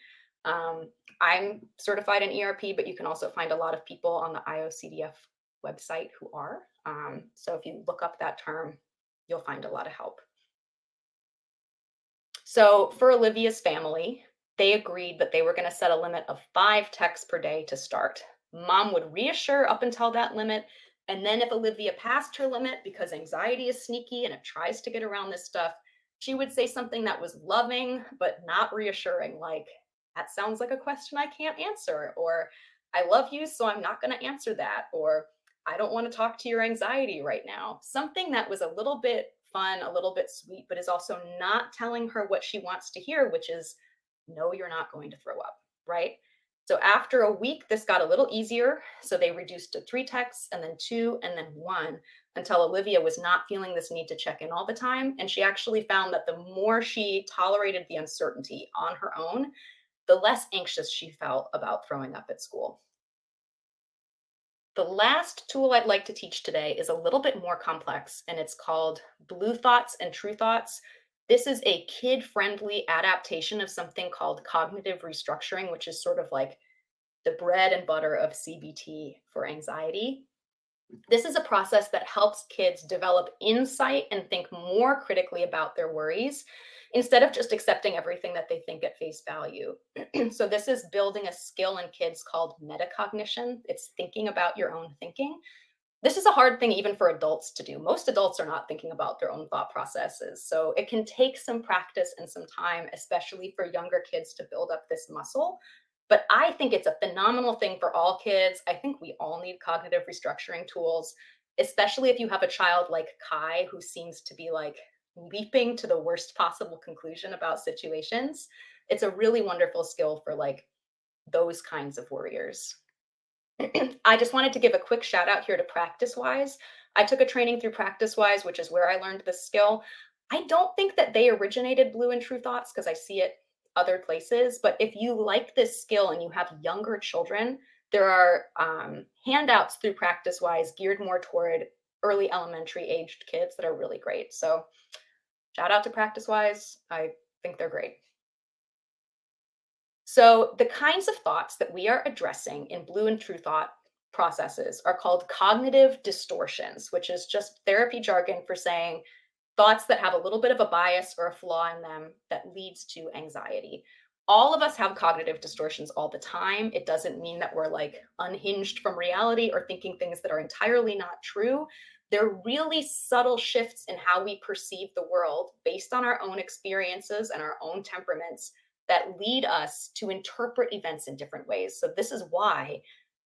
I'm certified in ERP, but you can also find a lot of people on the IOCDF website who are. So if you look up that term, you'll find a lot of help. So for Olivia's family, they agreed that they were going to set a limit of 5 texts per day to start. Mom would reassure up until that limit. And then if Olivia passed her limit because anxiety is sneaky and it tries to get around this stuff, she would say something that was loving, but not reassuring, like, that sounds like a question I can't answer, or I love you, so I'm not going to answer that, or I don't want to talk to your anxiety right now. Something that was a little bit fun, a little bit sweet, but is also not telling her what she wants to hear, which is, no, you're not going to throw up, right? So after a week, this got a little easier. So they reduced to 3 texts and then 2 and then 1 until Olivia was not feeling this need to check in all the time. And she actually found that the more she tolerated the uncertainty on her own, the less anxious she felt about throwing up at school. The last tool I'd like to teach today is a little bit more complex, and it's called Blue Thoughts and True Thoughts. This is a kid-friendly adaptation of something called cognitive restructuring, which is sort of like the bread and butter of CBT for anxiety. This is a process that helps kids develop insight and think more critically about their worries instead of just accepting everything that they think at face value. So this is building a skill in kids called metacognition. It's thinking about your own thinking. This is a hard thing even for adults to do. Most adults are not thinking about their own thought processes. So it can take some practice and some time, especially for younger kids, to build up this muscle. But I think it's a phenomenal thing for all kids. I think we all need cognitive restructuring tools, especially if you have a child like Kai, who seems to be like leaping to the worst possible conclusion about situations. It's a really wonderful skill for like those kinds of worriers. I just wanted to give a quick shout out here to PracticeWise. I took a training through PracticeWise, which is where I learned this skill. I don't think that they originated Blue and True Thoughts because I see it other places, but if you like this skill and you have younger children, there are handouts through PracticeWise geared more toward early elementary aged kids that are really great. So shout out to PracticeWise. I think they're great. So the kinds of thoughts that we are addressing in Blue and True Thought processes are called cognitive distortions, which is just therapy jargon for saying thoughts that have a little bit of a bias or a flaw in them that leads to anxiety. All of us have cognitive distortions all the time. It doesn't mean that we're like unhinged from reality or thinking things that are entirely not true. They're really subtle shifts in how we perceive the world based on our own experiences and our own temperaments that lead us to interpret events in different ways. So this is why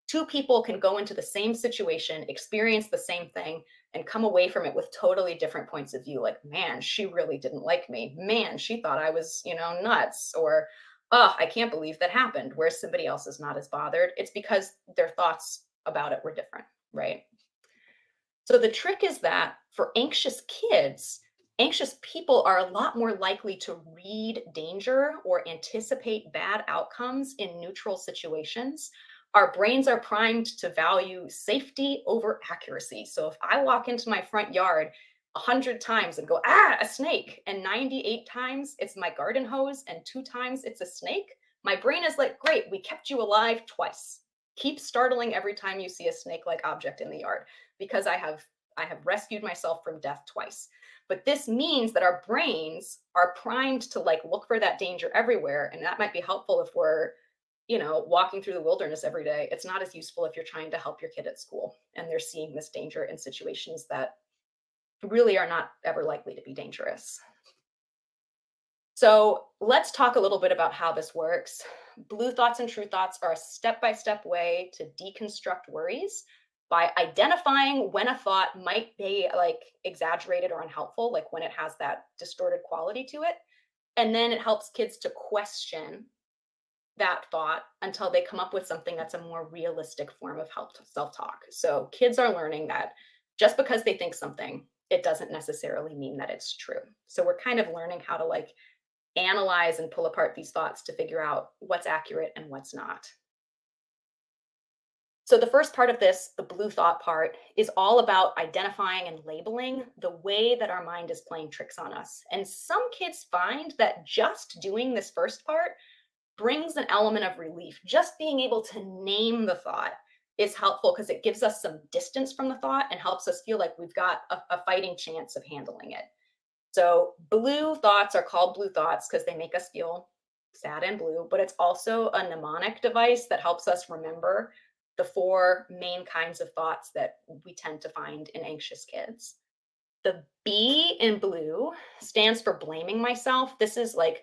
2 people can go into the same situation, experience the same thing, and come away from it with totally different points of view. Like, man, she really didn't like me. Man, she thought I was, nuts. Or, oh, I can't believe that happened. Whereas somebody else is not as bothered. It's because their thoughts about it were different, right? So the trick is that for anxious kids, anxious people are a lot more likely to read danger or anticipate bad outcomes in neutral situations. Our brains are primed to value safety over accuracy. So if I walk into my front yard, 100 times and go, ah, a snake, and 98 times it's my garden hose and 2 times it's a snake, my brain is like, great, we kept you alive twice. Keep startling every time you see a snake-like object in the yard, because I have rescued myself from death twice. But this means that our brains are primed to like look for that danger everywhere, and that might be helpful if we're, walking through the wilderness every day. It's not as useful if you're trying to help your kid at school and they're seeing this danger in situations that really are not ever likely to be dangerous. So let's talk a little bit about how this works. Blue thoughts and true thoughts are a step-by-step way to deconstruct worries by identifying when a thought might be like exaggerated or unhelpful, like when it has that distorted quality to it. And then it helps kids to question that thought until they come up with something that's a more realistic form of self-talk. So kids are learning that just because they think something, it doesn't necessarily mean that it's true. So we're kind of learning how to like analyze and pull apart these thoughts to figure out what's accurate and what's not. So the first part of this, the blue thought part, is all about identifying and labeling the way that our mind is playing tricks on us. And some kids find that just doing this first part brings an element of relief. Just being able to name the thought is helpful because it gives us some distance from the thought and helps us feel like we've got a fighting chance of handling it. So blue thoughts are called blue thoughts because they make us feel sad and blue, but it's also a mnemonic device that helps us remember the 4 main kinds of thoughts that we tend to find in anxious kids. The B in blue stands for blaming myself. This is like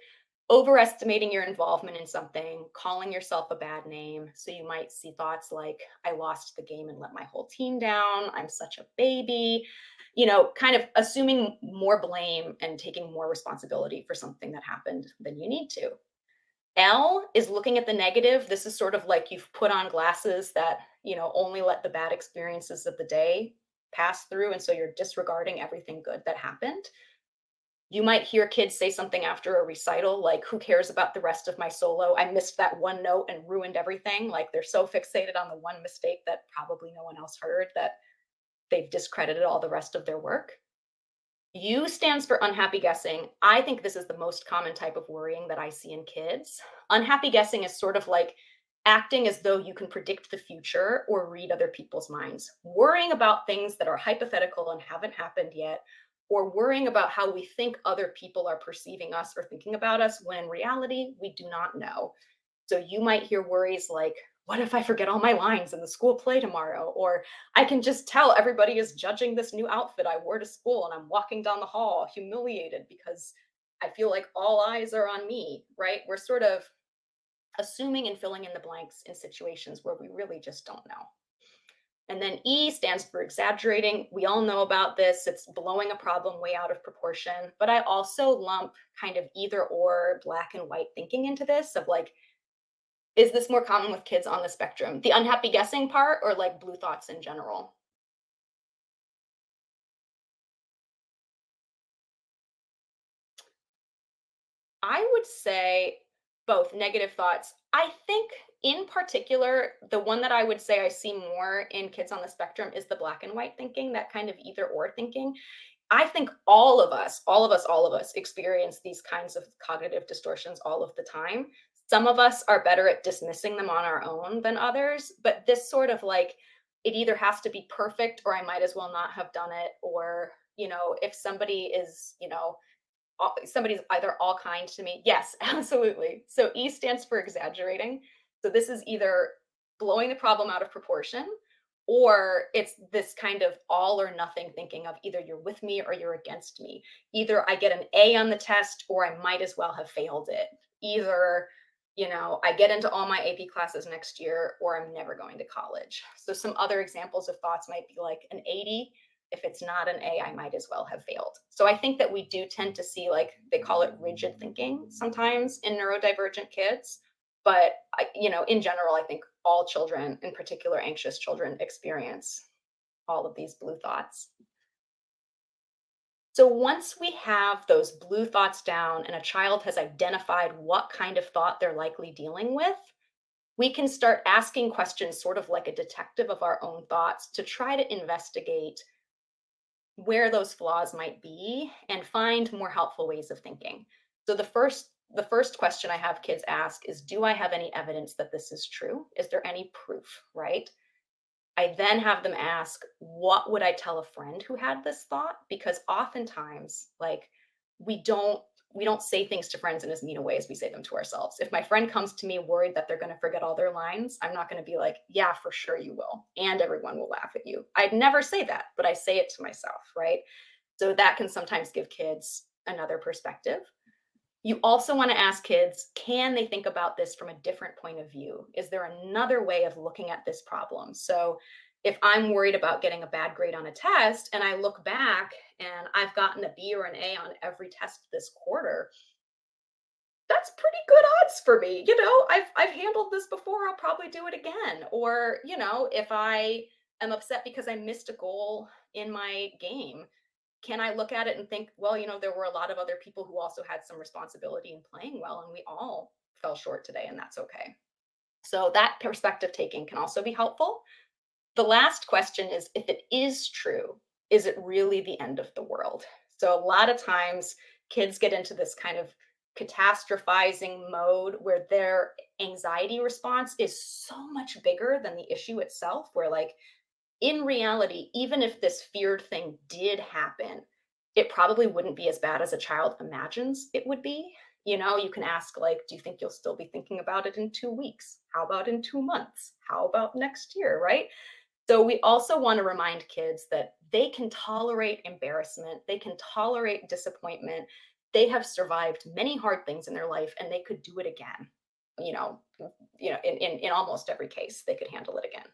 overestimating your involvement in something, calling yourself a bad name. So you might see thoughts like, I lost the game and let my whole team down. I'm such a baby. Kind of assuming more blame and taking more responsibility for something that happened than you need to. L is looking at the negative. This is sort of like you've put on glasses that, only let the bad experiences of the day pass through. And so you're disregarding everything good that happened. You might hear kids say something after a recital, like, who cares about the rest of my solo? I missed that one note and ruined everything. Like they're so fixated on the one mistake that probably no one else heard that they've discredited all the rest of their work. U stands for unhappy guessing. I think this is the most common type of worrying that I see in kids. Unhappy guessing is sort of like acting as though you can predict the future or read other people's minds, worrying about things that are hypothetical and haven't happened yet, or worrying about how we think other people are perceiving us or thinking about us when in reality, we do not know. So you might hear worries like, what if I forget all my lines in the school play tomorrow? Or I can just tell everybody is judging this new outfit I wore to school and I'm walking down the hall humiliated because I feel like all eyes are on me, right? We're sort of assuming and filling in the blanks in situations where we really just don't know. And then E stands for exaggerating. We all know about this. It's blowing a problem way out of proportion. But I also lump kind of either or black and white thinking into this of like, is this more common with kids on the spectrum? The unhappy guessing part or like blue thoughts in general? I would say both negative thoughts. I think in particular, the one that I would say I see more in kids on the spectrum is the black and white thinking, that kind of either or thinking. I think all of us experience these kinds of cognitive distortions all of the time. Some of us are better at dismissing them on our own than others, but this sort of like, it either has to be perfect or I might as well not have done it. Or, if somebody is, somebody's either all kind to me. Yes, absolutely. So E stands for exaggerating. So this is either blowing the problem out of proportion or it's this kind of all or nothing thinking of either you're with me or you're against me. Either I get an A on the test or I might as well have failed it. Either, I get into all my AP classes next year or I'm never going to college. So some other examples of thoughts might be like an 80. If it's not an A, I might as well have failed. So I think that we do tend to see, like, they call it rigid thinking sometimes in neurodivergent kids. But, in general, I think all children, in particular anxious children, experience all of these blue thoughts. So once we have those blue thoughts down and a child has identified what kind of thought they're likely dealing with, we can start asking questions sort of like a detective of our own thoughts to try to investigate where those flaws might be and find more helpful ways of thinking. So the first question I have kids ask is, do I have any evidence that this is true? Is there any proof, right? I then have them ask, what would I tell a friend who had this thought? Because oftentimes, like, we don't we don't say things to friends in as mean a way as we say them to ourselves. If my friend comes to me worried that they're going to forget all their lines, I'm not going to be like, yeah, for sure you will. And everyone will laugh at you. I'd never say that, but I say it to myself, right? So that can sometimes give kids another perspective. You also want to ask kids, can they think about this from a different point of view? Is there another way of looking at this problem? So if I'm worried about getting a bad grade on a test and I look back and I've gotten a B or an A on every test this quarter, that's pretty good odds for me. I've handled this before, I'll probably do it again. Or, if I am upset because I missed a goal in my game, can I look at it and think, well, there were a lot of other people who also had some responsibility in playing well, and we all fell short today, and that's okay. So that perspective taking can also be helpful. The last question is, if it is true, is it really the end of the world? So a lot of times kids get into this kind of catastrophizing mode where their anxiety response is so much bigger than the issue itself, where, like, in reality, even if this feared thing did happen, it probably wouldn't be as bad as a child imagines it would be. You can ask, like, do you think you'll still be thinking about it in 2 weeks? How about in 2 months? How about next year? Right. So we also want to remind kids that they can tolerate embarrassment, they can tolerate disappointment. They have survived many hard things in their life and they could do it again. You know, in almost every case, they could handle it again.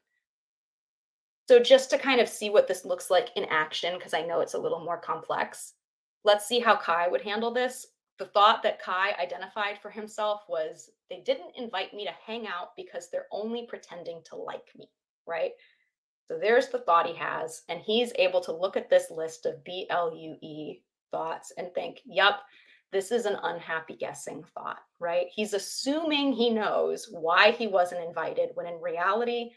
So just to kind of see what this looks like in action, because I know it's a little more complex, let's see how Kai would handle this. The thought that Kai identified for himself was, they didn't invite me to hang out because they're only pretending to like me, right? So there's the thought he has, and he's able to look at this list of BLUE thoughts and think, yep, this is an unhappy guessing thought, right? He's assuming he knows why he wasn't invited, when in reality,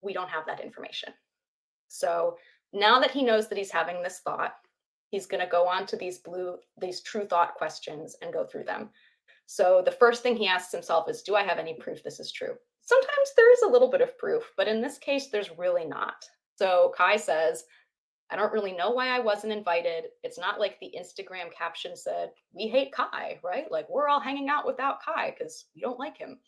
we don't have that information. So now that he knows that he's having this thought, he's going to go on to these true thought questions and go through them. So the first thing he asks himself is, do I have any proof this is true? Sometimes there is a little bit of proof, but in this case, there's really not. So Kai says, I don't really know why I wasn't invited. It's not like the Instagram caption said, we hate Kai, right? Like, we're all hanging out without Kai because we don't like him.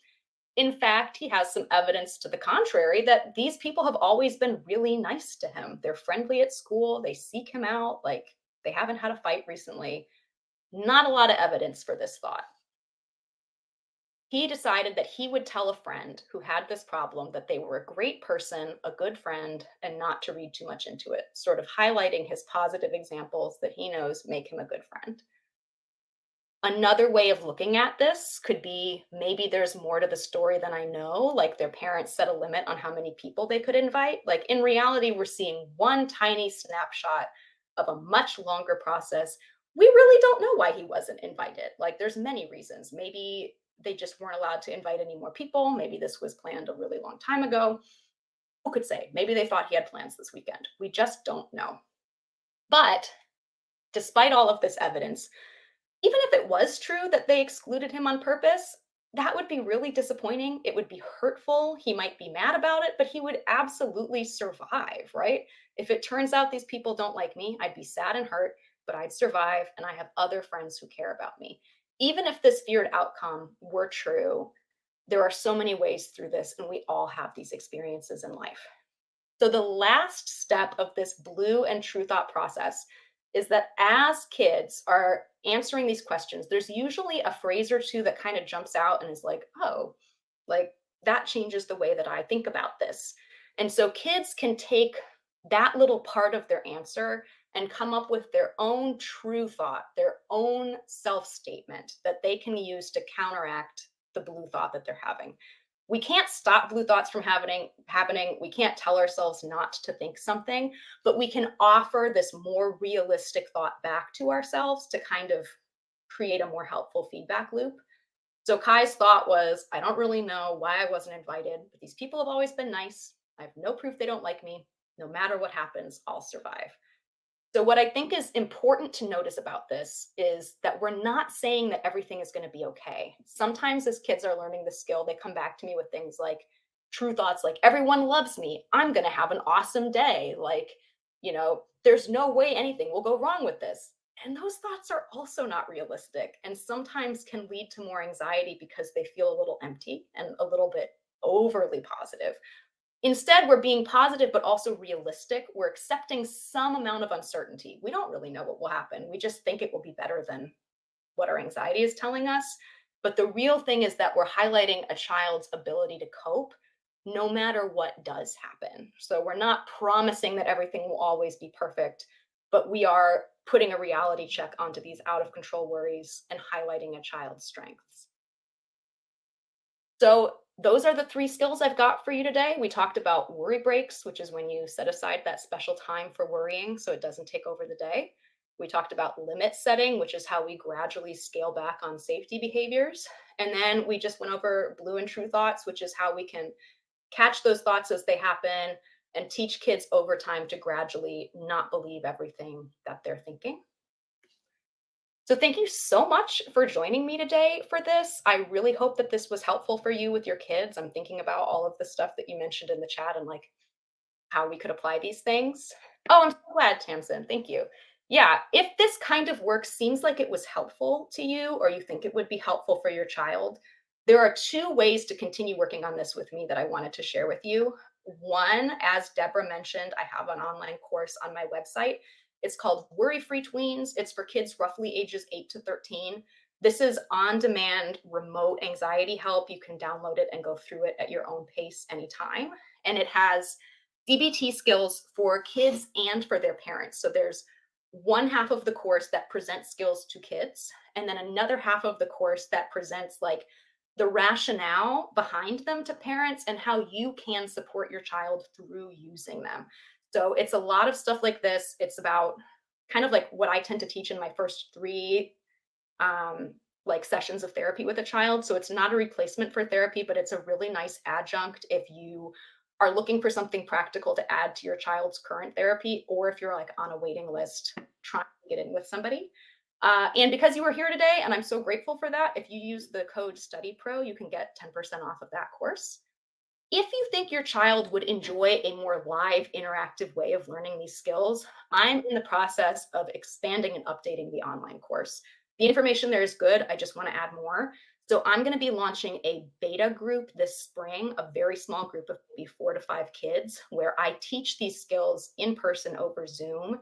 In fact, he has some evidence to the contrary, that these people have always been really nice to him. They're friendly at school, they seek him out, like, they haven't had a fight recently. Not a lot of evidence for this thought. He decided that he would tell a friend who had this problem that they were a great person, a good friend, and not to read too much into it, sort of highlighting his positive examples that he knows make him a good friend. Another way of looking at this could be, maybe there's more to the story than I know, like their parents set a limit on how many people they could invite. Like, in reality, we're seeing one tiny snapshot of a much longer process. We really don't know why he wasn't invited. Like, there's many reasons. Maybe they just weren't allowed to invite any more people. Maybe this was planned a really long time ago. Who could say? Maybe they thought he had plans this weekend. We just don't know. But despite all of this evidence, even if it was true that they excluded him on purpose, that would be really disappointing. It would be hurtful. He might be mad about it, but he would absolutely survive, right? If it turns out these people don't like me, I'd be sad and hurt, but I'd survive, and I have other friends who care about me. Even if this feared outcome were true, there are so many ways through this, and we all have these experiences in life. So the last step of this blue and true thought process is that as kids are answering these questions, there's usually a phrase or two that kind of jumps out and is like, oh, like, that changes the way that I think about this. And so kids can take that little part of their answer and come up with their own true thought, their own self statement that they can use to counteract the blue thought that they're having. We can't stop blue thoughts from happening. We can't tell ourselves not to think something, but we can offer this more realistic thought back to ourselves to kind of create a more helpful feedback loop. So Kai's thought was, I don't really know why I wasn't invited, but these people have always been nice. I have no proof they don't like me. No matter what happens, I'll survive. So what I think is important to notice about this is that we're not saying that everything is going to be okay. Sometimes as kids are learning the skill, they come back to me with things like true thoughts like everyone loves me. I'm going to have an awesome day. Like, there's no way anything will go wrong with this. And those thoughts are also not realistic and sometimes can lead to more anxiety because they feel a little empty and a little bit overly positive. Instead, we're being positive, but also realistic. We're accepting some amount of uncertainty. We don't really know what will happen. We just think it will be better than what our anxiety is telling us. But the real thing is that we're highlighting a child's ability to cope no matter what does happen. So we're not promising that everything will always be perfect, but we are putting a reality check onto these out of control worries and highlighting a child's strengths. So those are the 3 skills I've got for you today. We talked about worry breaks, which is when you set aside that special time for worrying so it doesn't take over the day. We talked about limit setting, which is how we gradually scale back on safety behaviors. And then we just went over blue and true thoughts, which is how we can catch those thoughts as they happen and teach kids over time to gradually not believe everything that they're thinking. So thank you so much for joining me today for this. I really hope that this was helpful for you with your kids. I'm thinking about all of the stuff that you mentioned in the chat and like how we could apply these things. Oh, I'm so glad, Tamsin. Thank you. Yeah, if this kind of work seems like it was helpful to you or you think it would be helpful for your child, there are 2 ways to continue working on this with me that I wanted to share with you. One, as Deborah mentioned, I have an online course on my website. It's called Worry Free Tweens. It's for kids roughly ages 8 to 13. This is on-demand remote anxiety help. You can download it and go through it at your own pace anytime. And it has DBT skills for kids and for their parents. So there's one half of the course that presents skills to kids, and then another half of the course that presents like the rationale behind them to parents and how you can support your child through using them. So it's a lot of stuff like this. It's about kind of like what I tend to teach in my first 3 like sessions of therapy with a child. So it's not a replacement for therapy, but it's a really nice adjunct if you are looking for something practical to add to your child's current therapy, or if you're like on a waiting list trying to get in with somebody. And because you were here today, and I'm so grateful for that, if you use the code StudyPro, you can get 10% off of that course. If you think your child would enjoy a more live, interactive way of learning these skills, I'm in the process of expanding and updating the online course. The information there is good. I just want to add more. So I'm going to be launching a beta group this spring, a very small group of maybe 4 to 5 kids, where I teach these skills in person over Zoom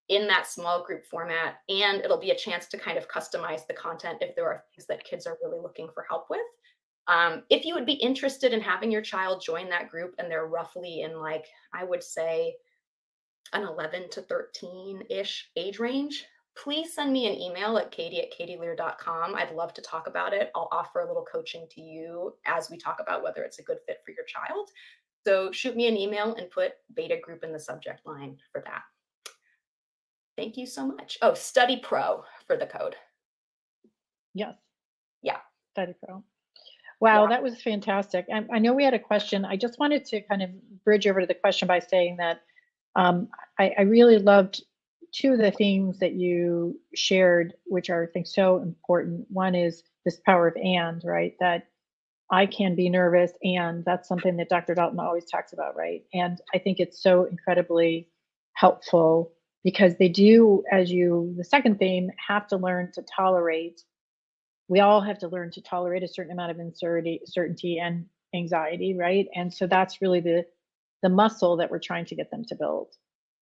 in that small group format. And it'll be a chance to kind of customize the content if there are things that kids are really looking for help with. If you would be interested in having your child join that group and they're roughly in like, I would say an 11 to 13-ish age range, please send me an email at katie@katielear.com. I'd love to talk about it. I'll offer a little coaching to you as we talk about whether it's a good fit for your child. So shoot me an email and put beta group in the subject line for that. Thank you so much. Oh, Study Pro for the code. Yes. Yeah. Study Pro. Wow, Yeah. that was fantastic. I know we had a question. I just wanted to kind of bridge over to the question by saying that I really loved 2 of the themes that you shared, which are, I think, so important. One is this power of and, right? That I can be nervous, and that's something that Dr. Dalton always talks about, right? And I think it's so incredibly helpful because they do, the second theme, have to learn to tolerate. We all have to learn to tolerate a certain amount of uncertainty and anxiety, right? And so that's really the muscle that we're trying to get them to build.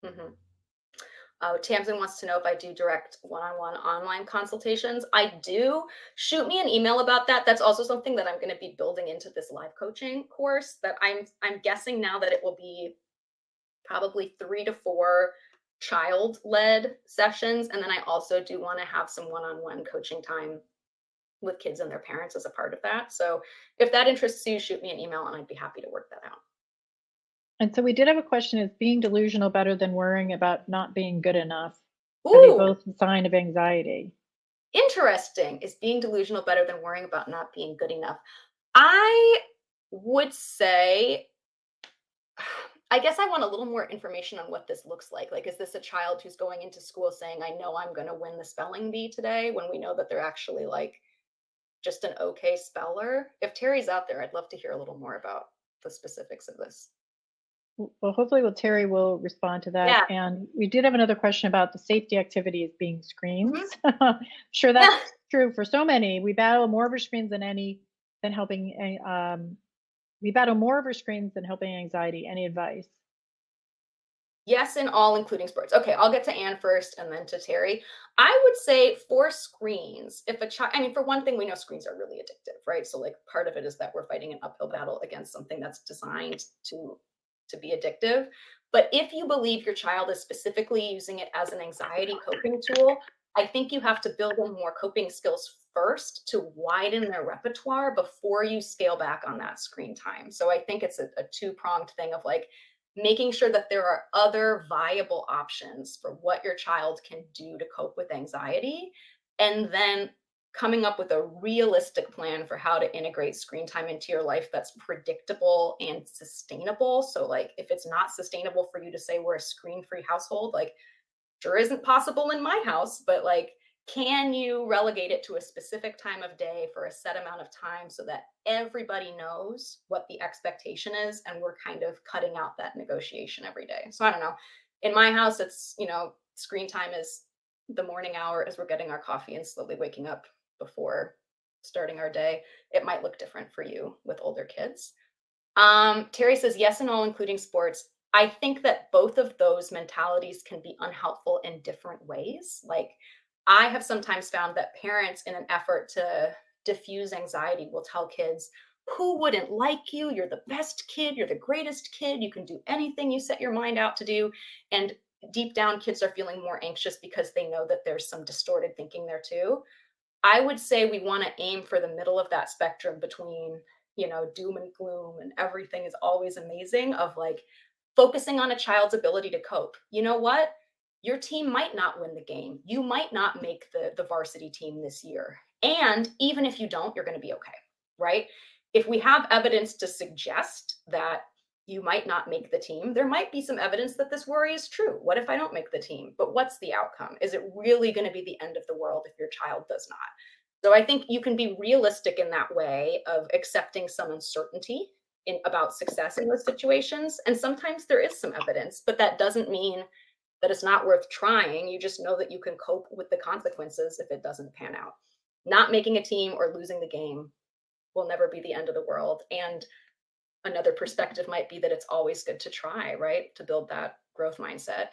Mm-hmm. Tamsin wants to know if I do direct one-on-one online consultations. I do. Shoot me an email about that. That's also something that I'm going to be building into this live coaching course that I'm guessing now that it will be probably 3 to 4 child-led sessions. And then I also do want to have some one-on-one coaching time with kids and their parents as a part of that. So if that interests you, shoot me an email and I'd be happy to work that out. And so we did have a question: is being delusional better than worrying about not being good enough? Are they Ooh, both a sign of anxiety? interesting. Is being delusional better than worrying about not being good enough? I would say I guess I want a little more information on what this looks like. Like, is this a child who's going into school saying, I know I'm going to win the spelling bee today, when we know that they're actually like just an okay speller? If Terry's out there, I'd love to hear a little more about the specifics of this. Well, hopefully, Terry will respond to that. Yeah. And we did have another question about the safety activities being Mhm. screens. Sure, that's true for so many. We battle more over screens than helping. We battle more over screens than helping anxiety. Any advice? Yes, in all, including sports. Okay, I'll get to Anne first and then to Terry. I would say for screens, if a child, I mean, for one thing, we know screens are really addictive, right? So, like, part of it is that we're fighting an uphill battle against something that's designed to be addictive. But if you believe your child is specifically using it as an anxiety coping tool, I think you have to build in more coping skills first to widen their repertoire before you scale back on that screen time. So I think it's a two-pronged thing of like making sure that there are other viable options for what your child can do to cope with anxiety, and then coming up with a realistic plan for how to integrate screen time into your life that's predictable and sustainable. So, like, if it's not sustainable for you to say we're a screen free household, like, sure isn't possible in my house, but like, can you relegate it to a specific time of day for a set amount of time so that everybody knows what the expectation is, and we're kind of cutting out that negotiation every day? So I don't know. In my house, it's, screen time is the morning hour as we're getting our coffee and slowly waking up before starting our day. It might look different for you with older kids. Terry says yes and all, including sports. I think that both of those mentalities can be unhelpful in different ways. Like, I have sometimes found that parents, in an effort to diffuse anxiety, will tell kids, who wouldn't like you? You're the best kid. You're the greatest kid. You can do anything you set your mind out to do. And deep down, kids are feeling more anxious because they know that there's some distorted thinking there too. I would say we want to aim for the middle of that spectrum between, doom and gloom and everything is always amazing, of like focusing on a child's ability to cope. You know what? Your team might not win the game. You might not make the varsity team this year. And even if you don't, you're going to be okay, right? If we have evidence to suggest that you might not make the team, there might be some evidence that this worry is true. What if I don't make the team? But what's the outcome? Is it really going to be the end of the world if your child does not? So I think you can be realistic in that way of accepting some uncertainty about success in those situations. And sometimes there is some evidence, but that doesn't mean that it's not worth trying. You just know that you can cope with the consequences if it doesn't pan out. Not making a team or losing the game will never be the end of the world. And another perspective might be that it's always good to try, right? To build that growth mindset.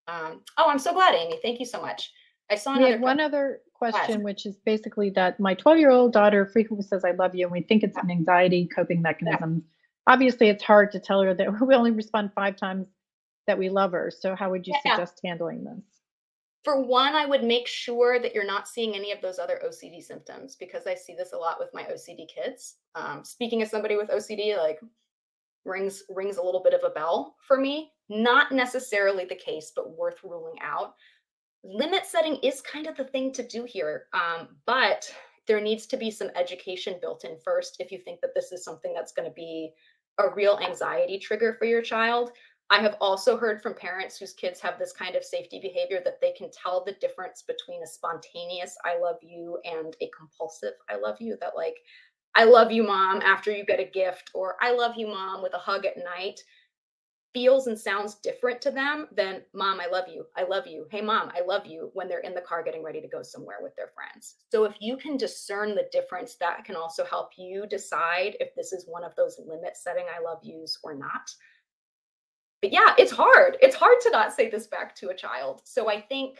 Oh, I'm so glad, Amy. Thank you so much. I saw We another had one question. other Yes. question, which is basically that my 12-year-old daughter frequently says, I love you, and we think it's an anxiety coping mechanism. Obviously, it's hard to tell her that we only respond 5 times that we love her. So how would you Yeah. suggest handling this? For one, I would make sure that you're not seeing any of those other OCD symptoms, because I see this a lot with my OCD kids. Speaking as somebody with OCD, like, rings a little bit of a bell for me. Not necessarily the case, but worth ruling out. Limit setting is kind of the thing to do here, but there needs to be some education built in first if you think that this is something that's going to be a real anxiety trigger for your child. I have also heard from parents whose kids have this kind of safety behavior that they can tell the difference between a spontaneous I love you and a compulsive I love you. That, like, I love you, mom, after you get a gift, or I love you, mom, with a hug at night, feels and sounds different to them than mom, I love you. I love you. Hey, mom, I love you, when they're in the car getting ready to go somewhere with their friends. So if you can discern the difference, that can also help you decide if this is one of those limit setting I love yous or not. But yeah, it's hard. It's hard to not say this back to a child. So I think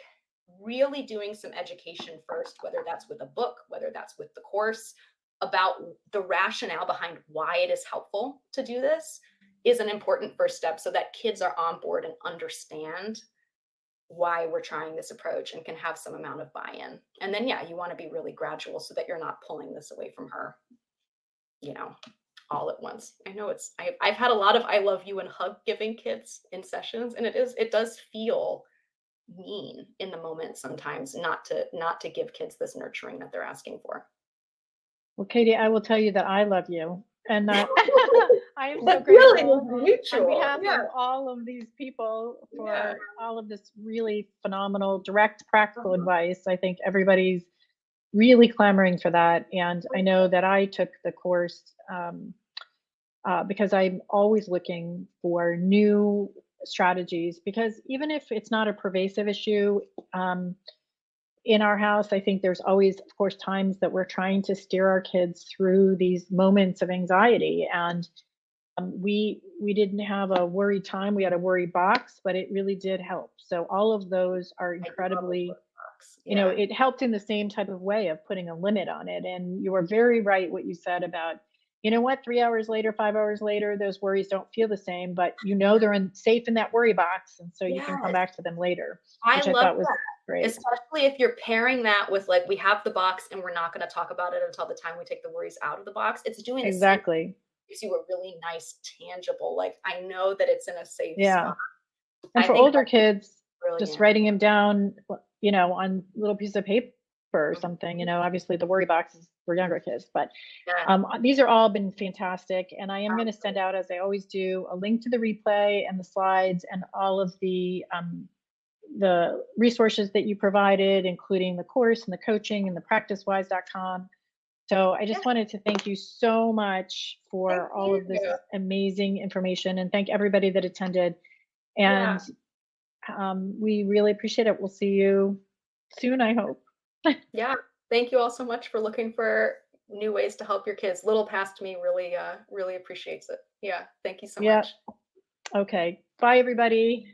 really doing some education first, whether that's with a book, whether that's with the course, about the rationale behind why it is helpful to do this, is an important first step so that kids are on board and understand why we're trying this approach and can have some amount of buy-in. And then, yeah, you want to be really gradual so that you're not pulling this away from her, all at once. I know I've had a lot of I love you and hug giving kids in sessions, and it does feel mean in the moment sometimes not to give kids this nurturing that they're asking for. Well, Katie, I will tell you that I love you, and that I am The so feeling grateful is on mutual. behalf Yeah. of all of these people Yeah. for all of this really phenomenal, direct, practical Uh-huh. advice. I think everybody's really clamoring for that. And I know that I took the course because I'm always looking for new strategies. Because even if it's not a pervasive issue um, in our house, I think there's always, of course, times that we're trying to steer our kids through these moments of anxiety. And we didn't have a worry time. We had a worry box, but it really did help. So all of those are I love a incredibly, flip box. Yeah. it helped in the same type of way of putting a limit on it. And you were very right what you said about, you know what, 3 hours later, 5 hours later, those worries don't feel the same, but they're safe in that worry box. And so you can come Yes. back to them later, I which I love thought was that, great. especially if you're pairing that with like we have the box and we're not going to talk about it until the time we take the worries out of the box. It's doing the same, Exactly. gives you a really nice, tangible, like I know that it's in a safe Yeah. spot. And I for think older that's kids, just brilliant. writing them down, on little pieces of paper or something, obviously the worry boxes for younger kids, but Yeah, these are all been fantastic. And I am going to send absolutely. out, as I always do, a link to the replay and the slides and all of the resources that you provided, including the course and the coaching and the practicewise.com. So I Yeah, just wanted to thank you so much thank for all you. of this amazing information and thank everybody that attended. And Yeah, we really appreciate it. We'll see you soon, I hope. yeah. Thank you all so much for looking for new ways to help your kids. Little past me really, really appreciates it. Yeah, thank you so Yeah. much. Okay. Bye, everybody.